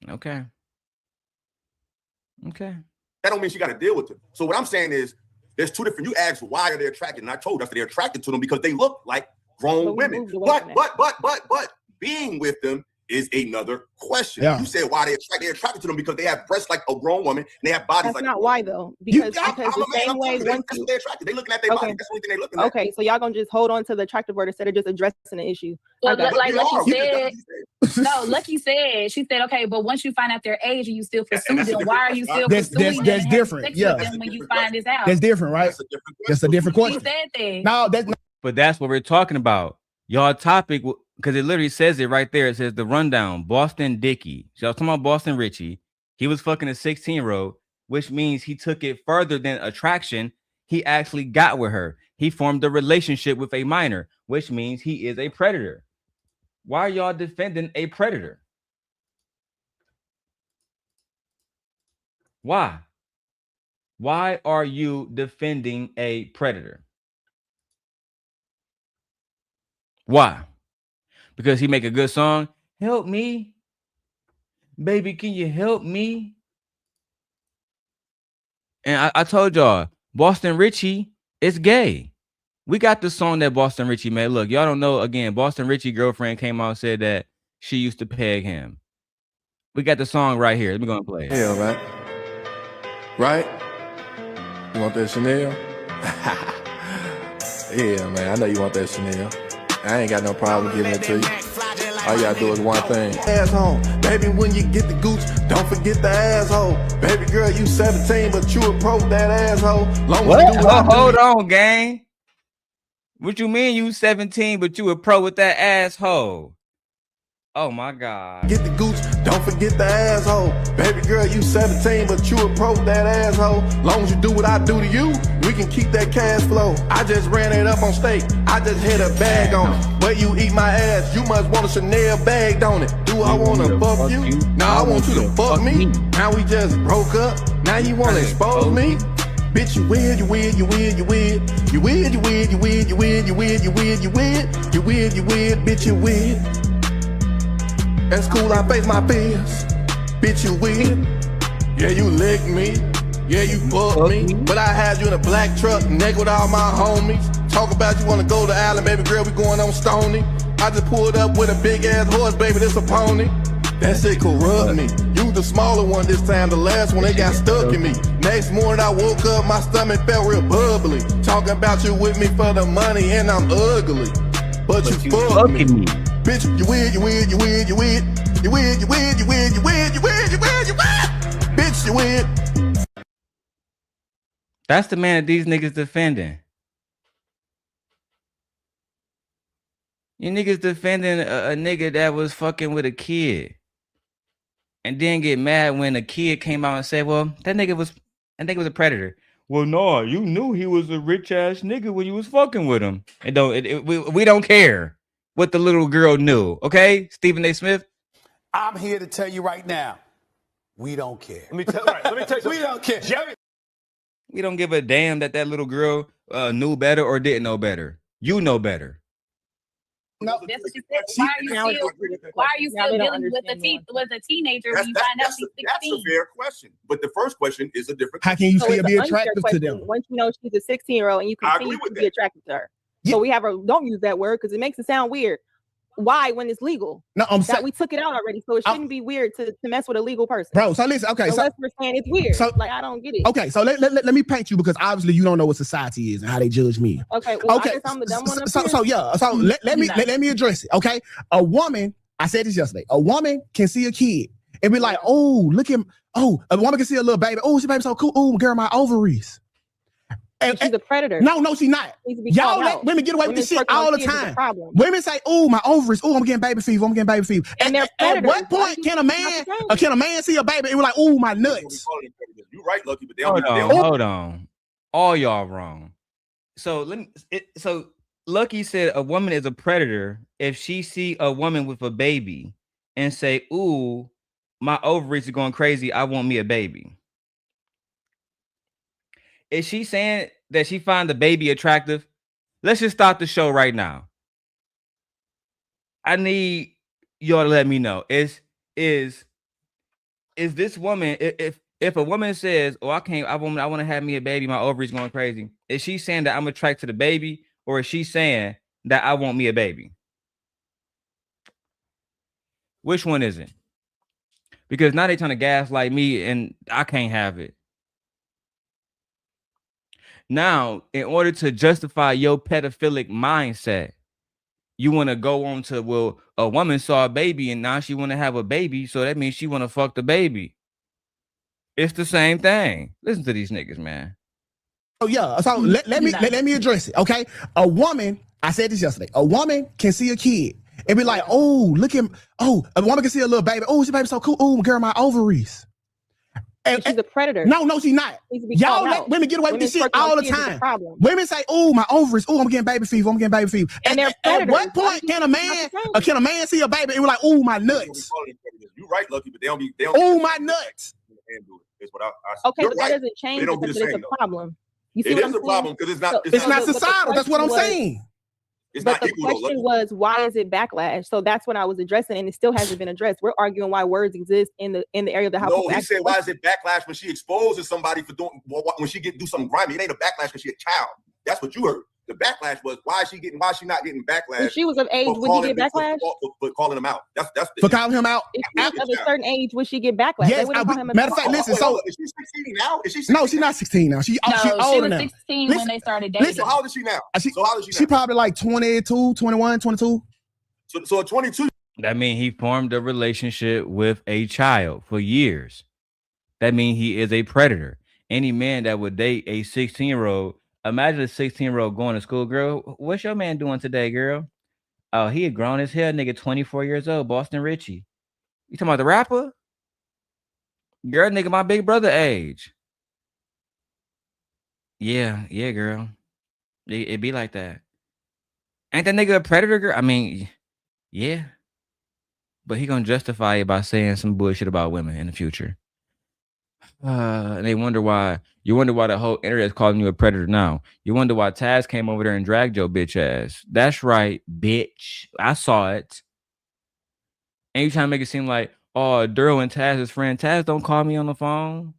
Okay. That don't mean she got to deal with it. So what I'm saying is there's two different. You asked why are they attracted, and I told us that they're attracted to them because they look like grown women. But being with them is another question. Yeah. You said why they're attracted to them because they have breasts like a grown woman and they have bodies. That's not why though. Because the same way they're attracted. They're looking at their body. That's the only thing they're looking at. Okay, so y'all gonna just hold on to the attractive word instead of just addressing the issue. Well, like Lucki said, Lucki said, she said, okay, but once you find out their age and you still pursue them, why are you still pursuing them? That's different. Yeah. When you find this out. That's different, right? That's a different question. She said that. No, that's not. But that's what we're talking about. Y'all topic, because it literally says it right there. It says the rundown, Boston Dickie. So I was talking about Boston Richie. He was fucking a 16-year-old, which means he took it further than attraction. He actually got with her. He formed a relationship with a minor, which means he is a predator. Why are y'all defending a predator? Why? Why are you defending a predator? Why? Because he make a good song. Help me. Baby, can you help me? And I told y'all, Boston Richie is gay. We got the song that Boston Richie made. Look, y'all don't know. Again, Boston Richie girlfriend came out and said that she used to peg him. We got the song right here. Let me go and play it. Yeah, right. Right? You want that Chanel? Yeah, man. I know you want that Chanel. I ain't got no problem giving it to you. All you gotta do is one thing. Asshole, baby, when you get the gooch, don't forget the asshole. Baby girl, you 17, but you approach that asshole. Hold on, gang. What you mean you 17, but you a pro with that asshole? Oh my God. Get the gooch, don't forget the asshole. Baby girl, you 17, but you approach that asshole. Long as you do what I do to you, we can keep that cash flow. I just ran it up on steak. I just hit a bag on it. But you eat my ass, you must want a Chanel bag, don't it? Do I wanna fuck you? Nah, I want you to fuck me. Now we just broke up. Now you wanna expose me? Bitch, you weird, you weird, you weird, you weird. You weird, you weird, you weird, you weird, you weird, you weird, you weird. You weird, you weird, bitch, you weird. That's cool, I face my fears. Bitch, you weird. Yeah, you lick me. Yeah, you fuck me. But I had you in a black truck, naked with all my homies. Talk about you wanna go to Island, baby girl, we going on Stony. I just pulled up with a big ass horse, baby, this a pony. That shit corrupt me. You the smaller one this time, the last one, they got stuck in me. Next morning I woke up, my stomach felt real bubbly. Talking about you with me for the money and I'm ugly. But you fuck me. Bitch, you weird, you weird, you weird, you weird. You weird, you weird, you weird, you weird, you weird, you weird, you weird. Bitch, you weird. That's the man that these niggas defending. You niggas defending a nigga that was fucking with a kid. And then get mad when a kid came out and said, well, that nigga was a predator. Well, no, you knew he was a rich ass nigga when you was fucking with him. And we don't care. what the little girl knew. Okay, Stephen A. Smith. I'm here to tell you right now, we don't care. Let me tell you. We don't care. We don't give a damn that little girl knew better or didn't know better. You know better. No, that's what she said. Why are you still dealing with a teenager when you find out she's 16? That's a fair question. But the first question is a different question. How can you still be attractive to them? Once you know she's a 16-year-old and you continue to be attracted to her. Yeah. So we have don't use that word because it makes it sound weird. Why when it's legal? No, we took it out already, so it shouldn't be weird to mess with a legal person. Bro, so listen, okay. Unless we're saying it's weird. So, like, I don't get it. Okay, so let me paint you because obviously you don't know what society is and how they judge me. Okay, well, okay. I guess I'm the dumb one. So let me address it. Okay, a woman, I said this yesterday. A woman can see a kid and be like, oh, look at him. Oh, a woman can see a little baby. Oh, she baby's so cool. Oh, girl, my ovaries. And she's a predator. No, she's not. Y'all let women get away with this shit all the time. Women say, "Oh, my ovaries. Oh, I'm getting baby fever. I'm getting baby fever." And they're at what point can a man see a baby and be like, "Oh, my nuts"? You're right, Lucki, but they hold on. All y'all wrong. So so Lucki said a woman is a predator if she see a woman with a baby and say, "Ooh, my ovaries are going crazy. I want me a baby." Is she saying that she find the baby attractive? Let's just start the show right now. I need y'all to let me know. Is this woman, if a woman says, "Oh, I want to have me a baby, my ovaries going crazy," is she saying that I'm attracted to the baby, or is she saying that I want me a baby? Which one is it? Because now they trying to gaslight me and I can't have it. Now, in order to justify your pedophilic mindset, you want to go on to, well, a woman saw a baby and now she want to have a baby, so that means she want to fuck the baby. It's the same thing. Listen to these niggas, man. Oh yeah. So let me address it. Okay. A woman, I said this yesterday. A woman can see a kid and be like, "Oh, look at him. Oh, a woman can see a little baby. Oh, she baby's so cool. Oh, girl, my ovaries." And she's a predator. No, she's not. Y'all let women get away with this shit all the time. Women say, "Oh, my ovaries. Oh, I'm getting baby fever. I'm getting baby fever." And they're at what point can a man see a baby and be like, "Oh, my nuts"? You're right, Lucki, but they don't. Oh, my nuts. Is what I okay, but that doesn't change it because it's a problem. You see it is a problem because it's not societal. That's what I'm saying. But the question was, why is it backlash? So that's what I was addressing, and it still hasn't been addressed. We're arguing why words exist in the area of the house. No, he said, why is it backlash when she exposes somebody for doing when she do something grimy? It ain't a backlash because she a child. That's what you heard. The backlash was why is she not getting backlash? When she was of age, would he get backlash? For calling him out. That's for calling him out. If she was of a certain age, would she get backlash? Yes, matter of fact, listen. So is she 16 now? Is she 16? No, she's not 16 now. She older now. 16 when they started dating. Listen, how old is she now? So how old is she now? She probably like 22, 21, 22. So at 22. That means he formed a relationship with a child for years. That means he is a predator. Any man that would date a 16-year-old. Imagine a 16-year-old going to school, girl. What's your man doing today, girl? Oh, he had grown his hair, nigga, 24 years old, Boston Richie. You talking about the rapper? Girl, nigga, my big brother age. Yeah, girl. It be like that. Ain't that nigga a predator, girl? I mean, yeah. But he gonna justify it by saying some bullshit about women in the future. And they wonder why. You wonder why the whole internet is calling you a predator now. You wonder why Taz came over there and dragged your bitch ass. That's right, bitch. I saw it. And you trying to make it seem like, oh, Darrel and Taz's friend. Taz don't call me on the phone.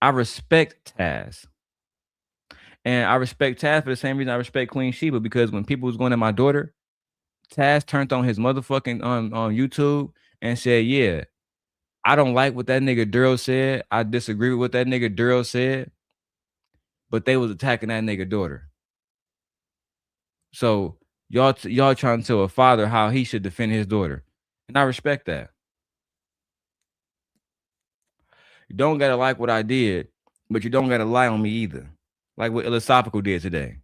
I respect Taz. And I respect Taz for the same reason I respect Queen Sheba, because when people was going at my daughter, Taz turned on his motherfucking on YouTube and said, yeah, I don't like what that nigga Darrel said. I disagree with what that nigga Darrel said. But they was attacking that nigga daughter. So y'all trying to tell a father how he should defend his daughter. And I respect that. You don't gotta like what I did, but you don't gotta lie on me either. Like what iLLAsophical did today.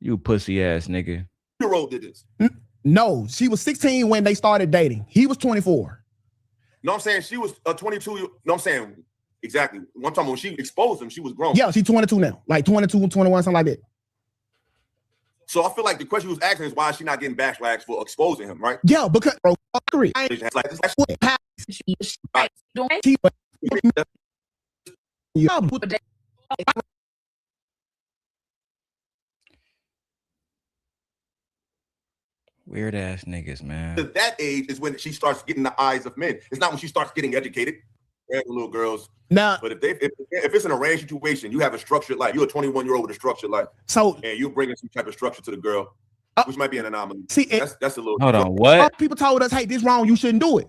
You pussy ass nigga. Your role did this. No, she was 16 when they started dating. He was 24. No, I'm saying she was 22. No, I'm saying exactly. One time when she exposed him, she was grown. Yeah, she's 22 now. Like 22, 21, something like that. So I feel like the question he was asking is why is she not getting backlash for exposing him, right? Yeah, because bro, agree. Weird ass niggas, man. At that age is when she starts getting the eyes of men. It's not when she starts getting educated. Little girls. Now, but if it's an arranged situation, you have a structured life. You're a 21-year-old with a structured life. So and you're bringing some type of structure to the girl, which might be an anomaly. See, that's a little. Hold on, what? People told us, hey, this wrong, you shouldn't do it.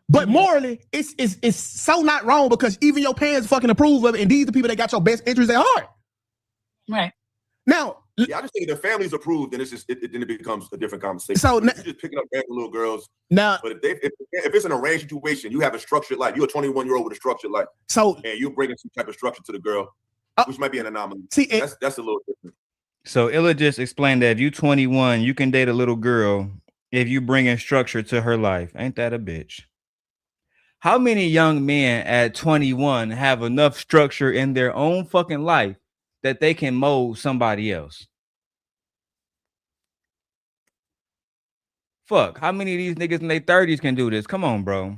But morally, it's so not wrong because even your parents fucking approve of it, and these are the people that got your best interests at heart. Right. Now, yeah, I just think if the family's approved, then then it becomes a different conversation. So you're just picking up random little girls. Now, but if it's an arranged situation, you have a structured life. You're a 21-year-old with a structured life. So and you're bringing some type of structure to the girl, which might be an anomaly. See, that's a little different. So Illa just explained that if you 21, you can date a little girl if you bring in structure to her life. Ain't that a bitch? How many young men at 21 have enough structure in their own fucking life that they can mold somebody else? Fuck, how many of these niggas in their 30s can do this? Come on, bro.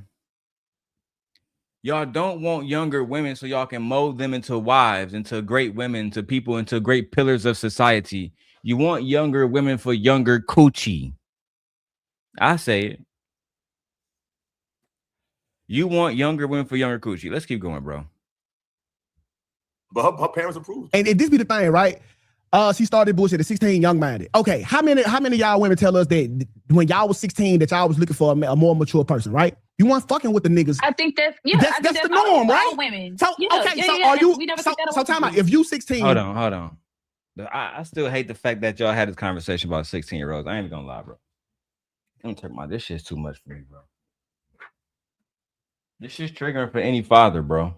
Y'all don't want younger women so y'all can mold them into wives, into great women, into people, into great pillars of society. You want younger women for younger coochie. I say it. You want younger women for younger coochie. Let's keep going, bro. But her parents approved. And this be the thing, right? She started bullshit at 16, young-minded. Okay, how many y'all women tell us that when y'all was 16 that y'all was looking for a more mature person, right? You weren't fucking with the niggas. I think that's the norm, right? Women. So are you? So time out. If you 16, hold on. I still hate the fact that y'all had this conversation about 16-year-olds. I ain't even gonna lie, bro. Let me turn my. This shit's too much for me, bro. This shit's triggering for any father, bro.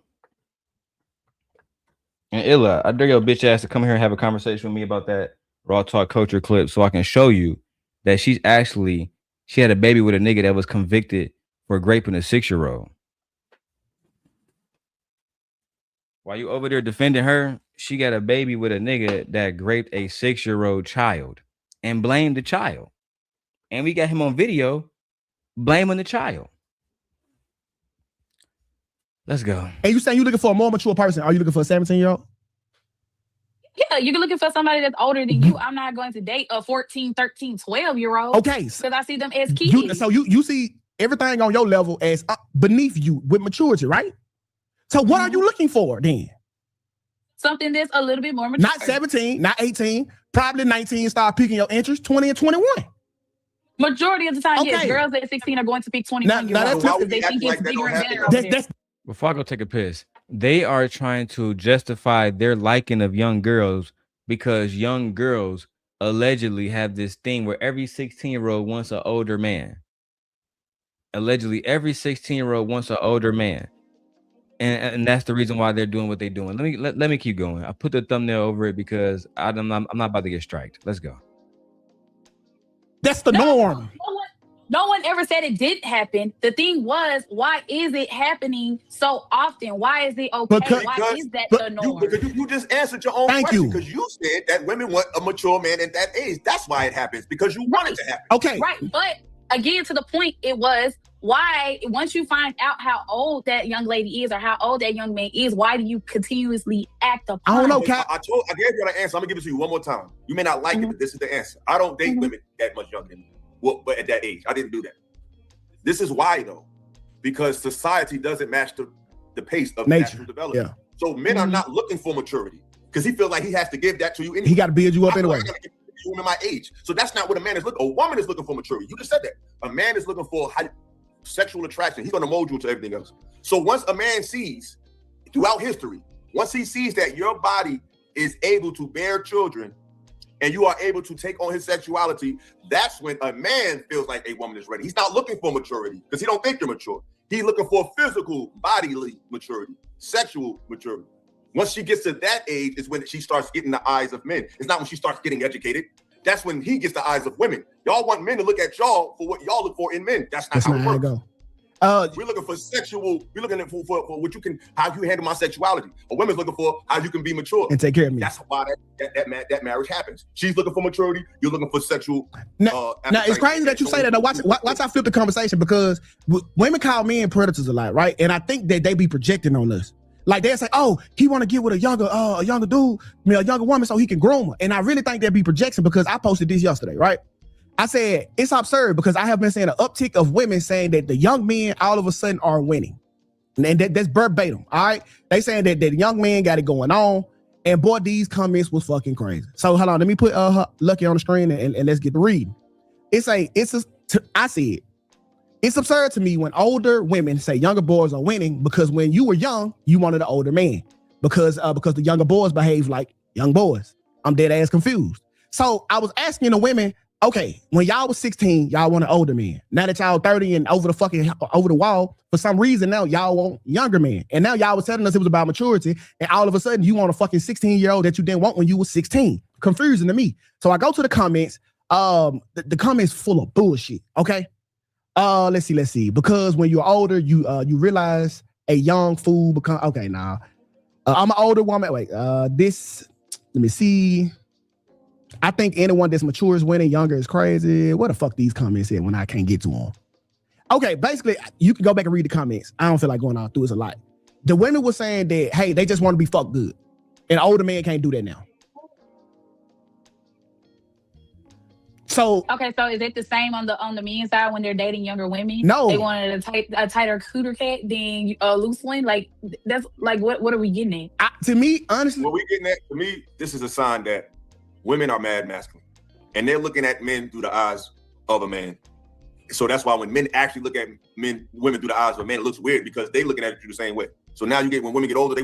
And Illa, I dare your bitch ass to come here and have a conversation with me about that Raw Talk Culture clip so I can show you that she had a baby with a nigga that was convicted for raping a 6-year-old. While you over there defending her, she got a baby with a nigga that raped a 6-year-old child and blamed the child. And we got him on video blaming the child. Let's go. And you saying you looking for a more mature person? Are you looking for a 17-year-old? Yeah, you're looking for somebody that's older than you. I'm not going to date a 14, 13, 12-year-old. Okay. Because I see them as kids. So you see everything on your level as beneath you with maturity, right? So what are you looking for then? Something that's a little bit more mature. Not 17, not 18, probably 19, start picking your interest, 20 and 21. Majority of the time, yes, girls at 16 are going to pick 21-year-olds because they think it's bigger and better over there. Before I go take a piss, they are trying to justify their liking of young girls because young girls allegedly have this thing where every 16-year-old wants an older man. Allegedly, every 16-year-old wants an older man. And that's the reason why they're doing what they're doing. Let me keep going. I put the thumbnail over it because I'm not about to get striked. Let's go. That's the norm. No one ever said it didn't happen. The thing was, why is it happening so often? Why is it okay? Why is that the norm? You just answered your own question because you said that women want a mature man at that age. That's why it happens, because you want it to happen. Okay. Right. But again, to the point, it was why, once you find out how old that young lady is or how old that young man is, why do you continuously act upon I don't know, I gave you the answer. I'm gonna give it to you one more time. You may not like it, but this is the answer. I don't date women that much younger than me. Well, but at that age, I didn't do that. This is why, though, because society doesn't match the pace of natural development. Yeah. So men are not looking for maturity because he feels like he has to give that to you anyway. He got to build you up anyway. You in my age. So that's not what a man is looking. A woman is looking for maturity. You just said that. A man is looking for sexual attraction. He's going to mold you to everything else. So once a man sees throughout history, once he sees that your body is able to bear children, and you are able to take on his sexuality, that's when a man feels like a woman is ready. He's not looking for maturity because he don't think you're mature. He's looking for physical, bodily maturity, sexual maturity. Once she gets to that age is when she starts getting the eyes of men. It's not when she starts getting educated. That's when he gets the eyes of women. Y'all want men to look at y'all for what y'all look for in men. That's not how it works. We're looking for sexual. We're looking for what you can, how you handle my sexuality. A woman's looking for how you can be mature and take care of me. That's why that marriage happens. She's looking for maturity. You're looking for sexual. Now it's crazy that you say that. Now watch I flip the conversation, because women call men predators a lot, right? And I think that they be projecting on us. Like they'll say, "Oh, he want to get with a younger dude, a younger woman, so he can groom her." And I really think they'll be projection, because I posted this yesterday, right? I said it's absurd, because I have been seeing an uptick of women saying that the young men all of a sudden are winning, and that's verbatim. All right, they saying that the young man got it going on, and boy, these comments was fucking crazy. So hold on, let me put Lucki on the screen and let's get to reading. I see it. It's absurd to me when older women say younger boys are winning, because when you were young, you wanted an older man, because the younger boys behave like young boys. I'm dead ass confused. So I was asking the women, okay, when y'all was 16, y'all want an older man. Now that y'all 30 and over the wall, for some reason now y'all want younger men. And now y'all was telling us it was about maturity, and all of a sudden you want a fucking 16-year-old that you didn't want when you was 16. Confusing to me. So I go to the comments. The comments full of bullshit. Okay. Let's see. Because when you're older, you realize a young fool become okay. Now, I'm an older woman. Wait, let me see. I think anyone that's mature is winning, younger is crazy. What the fuck these comments said when I can't get to them? Okay, basically, you can go back and read the comments. I don't feel like going all through it a lot. The women were saying that, hey, they just want to be fucked good. And older men can't do that now. So okay, so is it the same on the men's side when they're dating younger women? No, they wanted a tighter cooter cat than a loose one. Like that's like what are we getting at? To me, honestly, what we getting at, to me, this is a sign that women are mad masculine, and they're looking at men through the eyes of a man. So that's why when men actually look at women through the eyes of a man, it looks weird, because they looking at you the same way. So now when women get older, they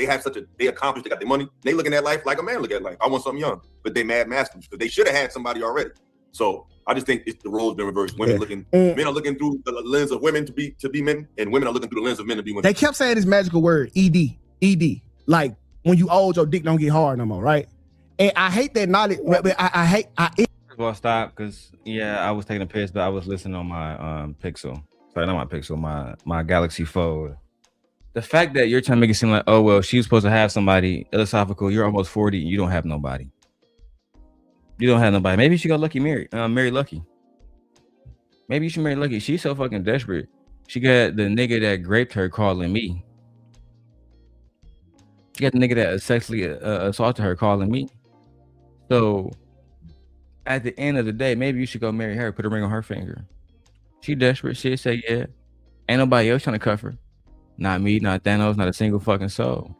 accomplish, they got their money, they looking at life like a man look at life. I want something young, but they mad masculine because they should have had somebody already. So I just think the roles been reversed. Men are looking through the lens of women to be men, and women are looking through the lens of men to be women. They kept saying this magical word, ED. Like when you old, your dick don't get hard no more, right? And I hate that knowledge. Well, stop, because I was taking a piss, but I was listening on my Pixel. Sorry, not my Pixel, my Galaxy Fold. The fact that you're trying to make it seem like, oh well, she was supposed to have somebody, iLLAsophical, you're almost 40, you don't have nobody. You don't have nobody. Maybe you should go marry Lucki. Maybe you should marry Lucki. She's so fucking desperate. She got the nigga that raped her calling me. She got the nigga that sexually assaulted her calling me. So at the end of the day, maybe you should go marry her, put a ring on her finger. She desperate. She'll say, yeah. Ain't nobody else trying to cuff her. Not me, not Thanos, not a single fucking soul.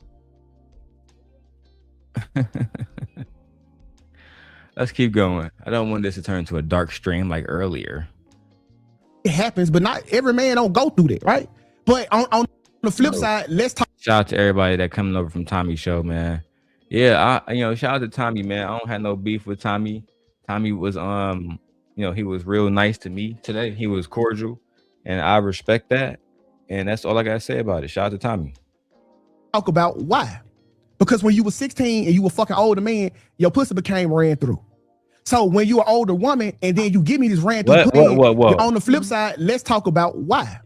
Let's keep going. I don't want this to turn into a dark stream like earlier. It happens, but not every man don't go through that, right? But on the flip side, let's talk. Shout out to everybody that coming over from Tommy's show, man. Yeah, shout out to Tommy, man. I don't have no beef with Tommy. Tommy was he was real nice to me today. He was cordial, and I respect that. And that's all I gotta say about it. Shout out to Tommy. Talk about why. Because when you were 16 and you were fucking older man, your pussy became ran through. So when you an older woman and then you give me this ran through pussy, on the flip side, let's talk about why.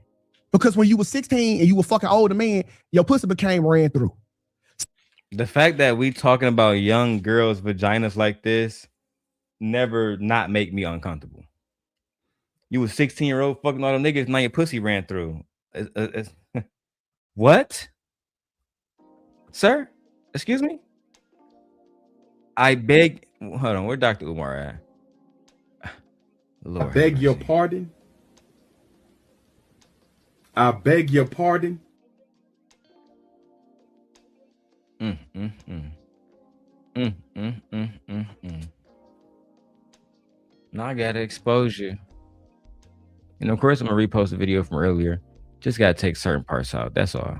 Because when you were 16 and you were fucking older man, your pussy became ran through. The fact that we talking about young girls' vaginas like this never not make me uncomfortable. You was 16-year-old fucking all them niggas, now your pussy ran through. What? Sir? Excuse me? I beg. Hold on, where Dr. Umar at? Lord, I beg your pardon. I beg your pardon. Now I gotta expose you. And of course, I'm gonna repost a video from earlier. Just gotta take certain parts out. That's all.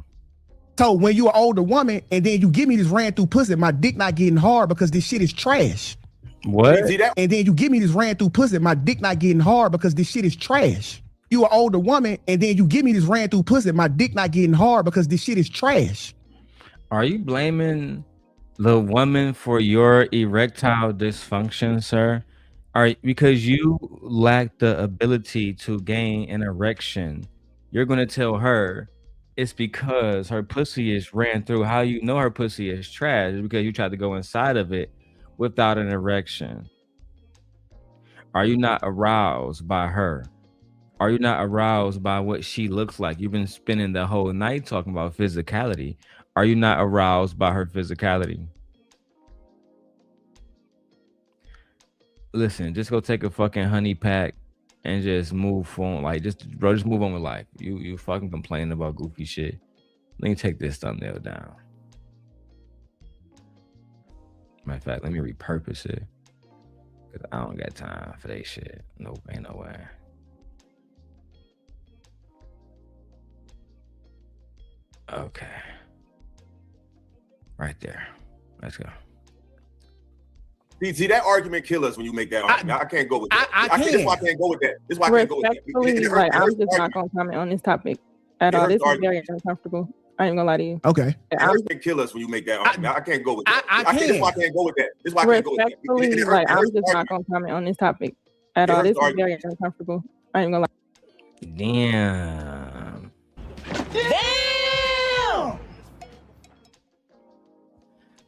So when you an older woman and then you give me this ran through pussy, my dick not getting hard because this shit is trash. What? And then you give me this ran through pussy, my dick not getting hard because this shit is trash. You an older woman and then you give me this ran through pussy, my dick not getting hard because this shit is trash. Are you blaming the woman for your erectile dysfunction, sir? Because you lack the ability to gain an erection. you're gonna tell her it's because her pussy is ran through. How you know her pussy is trash is because you tried to go inside of it without an erection. Are you not aroused by her? Are you not aroused by what she looks like? You've been spending the whole night talking about physicality. Are you not aroused by her physicality? Listen, just go take a fucking honey pack and just move on. Like, just move on with life. You fucking complaining about goofy shit. Let me take this thumbnail down. Matter of fact, let me repurpose it. Cause I don't got time for that shit. Nope, ain't no way. Okay. Right there. Let's go. See, that argument kill us when you make that argument. I can't go with that. I can't. This is why I can't go with that. This is why I can't go with that. Respectfully, like, I'm just not gonna comment on this topic at all. This is very uncomfortable. I ain't gonna lie to you. Okay. Argument kill us when you make that argument. I can't go with that. I can't. This is why I can't go with that. This is why I can't go with that. Respectfully, like, I'm just not gonna comment on this topic at all. This is very uncomfortable. I ain't gonna lie. Damn. Damn!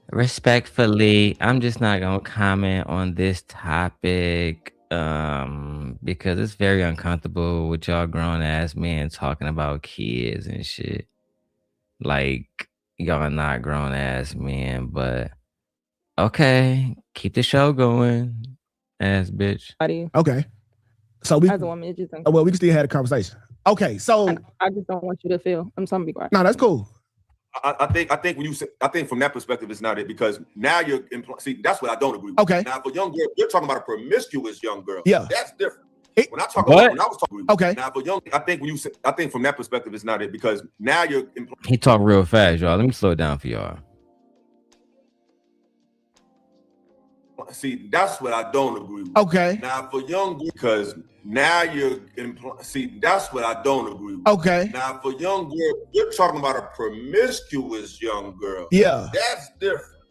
Respectfully, I'm just not gonna comment on this topic because it's very uncomfortable with y'all grown ass men talking about kids and shit. Like, y'all are not grown ass men, but okay, keep the show going, ass bitch. Okay. So we as a woman, it's just well, we can still have a conversation. Okay, so I just don't want you to feel. I'm sorry, be quiet. no, that's cool. I think when you say, I think from that perspective, it's not it because now you're see that's what I don't agree with. Okay. Now for young girl, you're talking about a promiscuous young girl. Yeah. That's different. When I talk What? about when I was talking, okay. Now for young, I think when you say, I think from that perspective, it's not it because now you're. He talk real fast, y'all. Let me slow it down for y'all. See, that's what I don't agree with. Okay. Now for young girl, because now you're see, that's what I don't agree with. Okay. Now for young girl, you're talking about a promiscuous young girl. Yeah. That's different.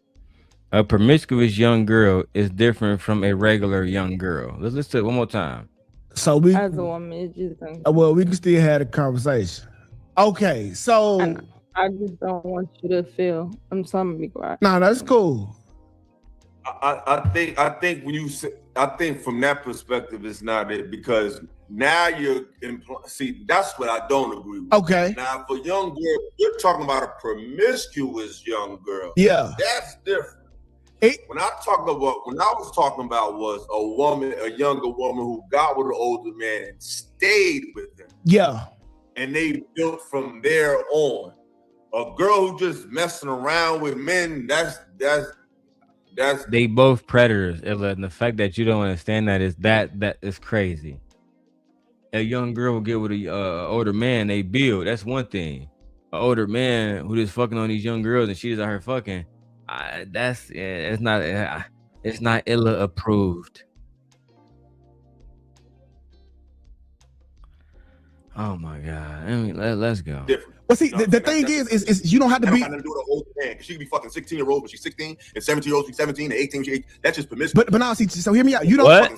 A promiscuous young girl is different from a regular young girl. Let's listen to it one more time. So we as a woman, it's just well, we can still have a conversation. Okay, so I just don't want you to feel. I'm sorry, be quiet. no, that's cool. I think when you say, I think from that perspective, it's not it because now you're see, that's what I don't agree with. Okay. Now for young girl, you're talking about a promiscuous young girl. Yeah. That's different. When I was talking about was a woman, a younger woman who got with an older man and stayed with him. Yeah. And they built from there on. A girl who just messing around with men, that's they both predators. And the fact that you don't understand that is crazy. A young girl will get with a older man, they build. That's one thing. An older man who just fucking on these young girls and she's out here fucking. It's not ILLA approved. Oh my god! I mean, let's go. Different. Well, see, the thing is you don't have to be. Nothing to do with an older man. She could be fucking 16-year-old when she's 16, and 17-year-olds be 17, and 18, she 18. That's just permissible. But now, see, so hear me out. You don't. What?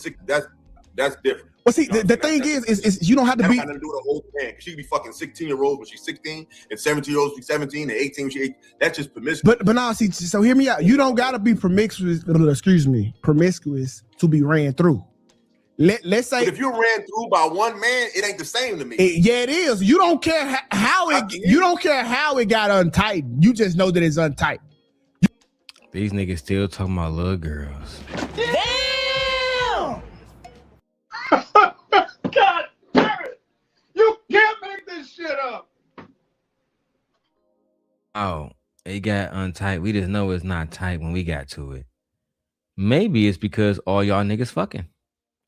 That's different. Well, see, the thing is you don't have to be. Nothing to do with an older man. She could be fucking 16-year-olds when she's 16, and 17-year-olds be 17, and 18 when she's 18. That's just permissible. But now, see, so hear me out. You don't gotta be promiscuous. Promiscuous to be ran through. Let's say but if you ran through by one man, it ain't the same to me. Yeah, it is. You don't care how it. You don't care how it got untightened. You just know that it's untightened. These niggas still talking about little girls. Damn! God damn it! You can't make this shit up. Oh, it got untight. We just know it's not tight when we got to it. Maybe it's because all y'all niggas fucking.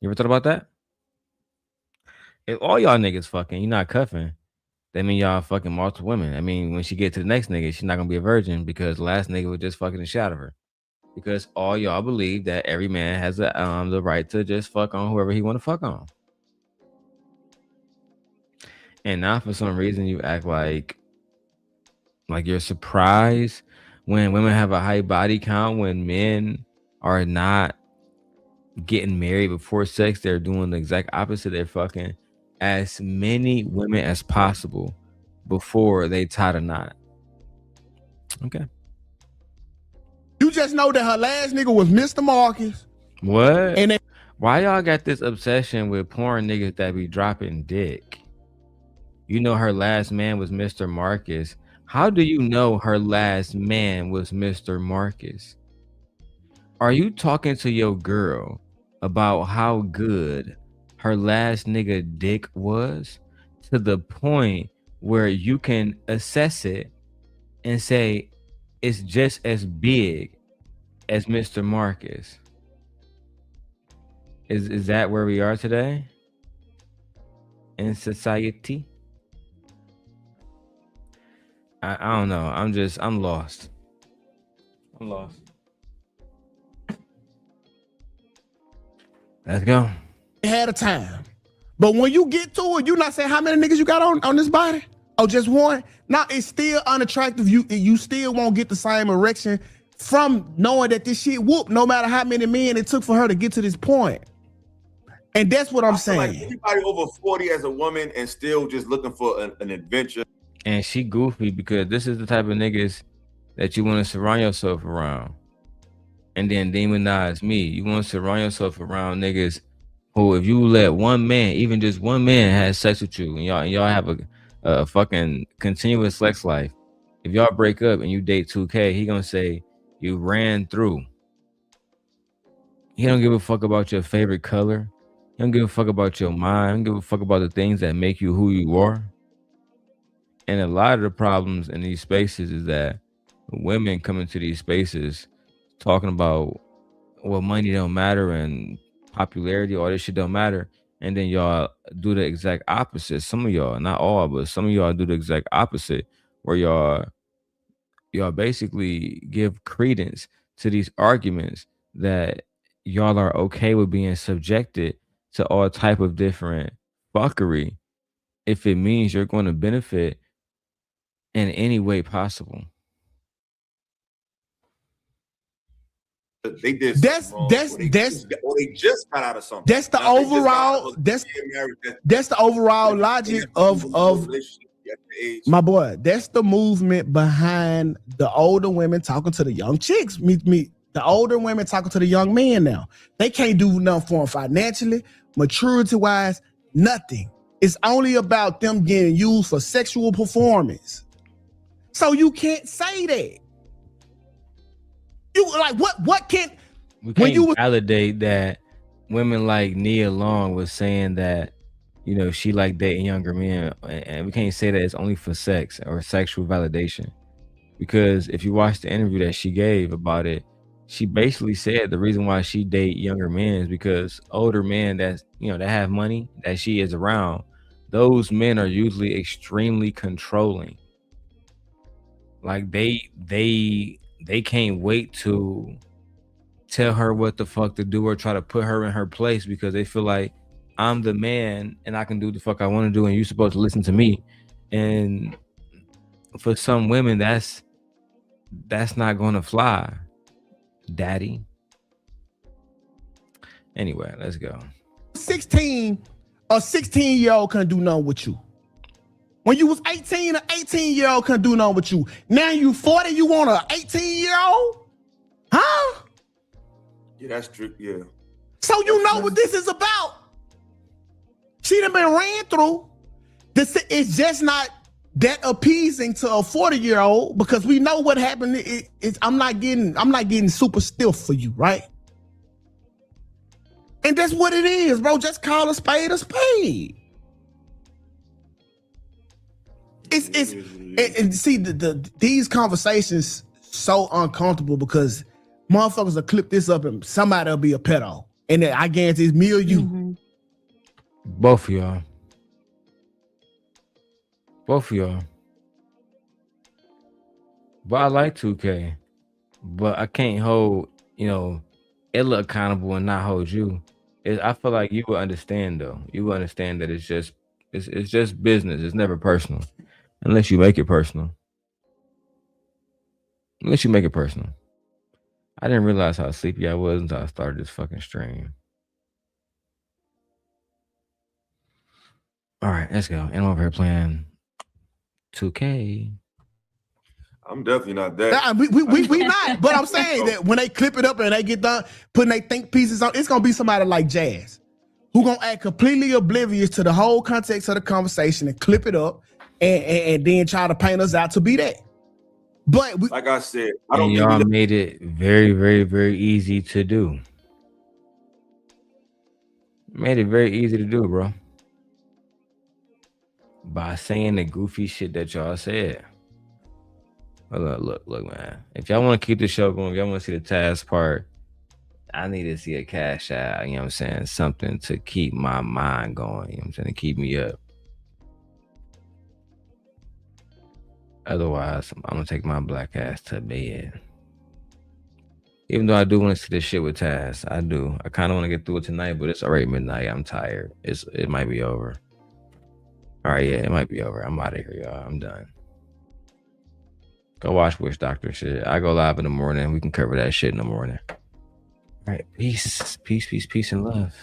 You ever thought about that? If all y'all niggas fucking, you're not cuffing, that mean y'all fucking multiple women. I mean, when she get to the next nigga, she's not gonna be a virgin because the last nigga was just fucking the shit out of her. Because all y'all believe that every man has the right to just fuck on whoever he want to fuck on. And now for some reason you act like you're surprised when women have a high body count, when men are not getting married before sex. They're doing the exact opposite. They're fucking as many women as possible before they tie the knot. Okay. You just know that her last nigga was Mr. Marcus. What? And why y'all got this obsession with porn niggas that be dropping dick? You know her last man was Mr. Marcus. How do you know her last man was Mr. Marcus? Are you talking to your girl about how good her last nigga dick was to the point where you can assess it and say it's just as big as Mr. Marcus? Is that where we are today in society? I don't know. I'm lost. I'm lost. Let's go. Had a time. But when you get to it, you not saying how many niggas you got on this body? Oh, just one? Now it's still unattractive. You still won't get the same erection from knowing that this shit whoop, no matter how many men it took for her to get to this point. And that's what I'm saying. Like anybody over 40 as a woman and still just looking for an adventure. And she goofy because this is the type of niggas that you want to surround yourself around. And then demonize me. You want to surround yourself around niggas who, if you let one man, even just one man, have sex with you, and y'all have a fucking continuous sex life. If y'all break up and you date 2K, he gonna say you ran through. He don't give a fuck about your favorite color. He don't give a fuck about your mind. He don't give a fuck about the things that make you who you are. And a lot of the problems in these spaces is that women come into these spaces talking about, well, money don't matter and popularity, all this shit don't matter. And then y'all do the exact opposite. Some of y'all, not all, but some of y'all do the exact opposite, where y'all basically give credence to these arguments that y'all are okay with being subjected to all type of different fuckery if it means you're going to benefit in any way possible. They did they just got out of something. That's the overall that's the overall logic of my boy. That's the movement behind the older women talking to the young chicks. The older women talking to the young men now. They can't do nothing for them financially, maturity wise, nothing. It's only about them getting used for sexual performance. So you can't say that. You like what can we can't validate that women like Nia Long was saying that, you know, she like dating younger men, and we can't say that it's only for sex or sexual validation, because if you watch the interview that she gave about it, she basically said the reason why she date younger men is because older men that have money that she is around, those men are usually extremely controlling. Like they can't wait to tell her what the fuck to do or try to put her in her place, because they feel like I'm the man and I can do the fuck I want to do and you're supposed to listen to me. And for some women, that's not gonna fly, daddy. Anyway, let's go. 16, a 16-year-old couldn't do nothing with you. When you was 18, an 18-year-old couldn't do nothing with you. Now you 40, you want an 18-year-old? Huh? Yeah, that's true. Yeah. So you know what this is about. She done been ran through. This is just not that appeasing to a 40-year-old, because we know what happened. I'm not getting super stiff for you, right? And that's what it is, bro. Just call a spade a spade. And see these conversations so uncomfortable because motherfuckers will clip this up and somebody will be a pedo, and I guarantee it's me or you. Mm-hmm. Both of y'all. But I like 2K, but I can't hold Illa accountable and not hold you. I feel like you will understand though. You will understand that it's just business. It's never personal. Unless you make it personal. I didn't realize how sleepy I was until I started this fucking stream. All right, let's go. And I'm over here playing 2K. I'm definitely not that. Nah, we not. But I'm saying that when they clip it up and they get done putting their think pieces on, it's gonna be somebody like Jazz who gonna act completely oblivious to the whole context of the conversation and clip it up and then try to paint us out to be that. But like I said, I don't and think y'all made it very, very, very easy to do. Made it very easy to do, bro. By saying the goofy shit that y'all said. But look, man. If y'all want to keep the show going, if y'all want to see the Taz part, I need to see a cash out, you know what I'm saying? Something to keep my mind going, you know what I'm saying? To keep me up. Otherwise, I'm going to take my black ass to bed. Even though I do want to see this shit with Taz. I do. I kind of want to get through it tonight, but it's already midnight. I'm tired. It might be over. All right, yeah, it might be over. I'm out of here, y'all. I'm done. Go watch Witch Doctor shit. I go live in the morning. We can cover that shit in the morning. All right, peace, peace, peace, peace, and love.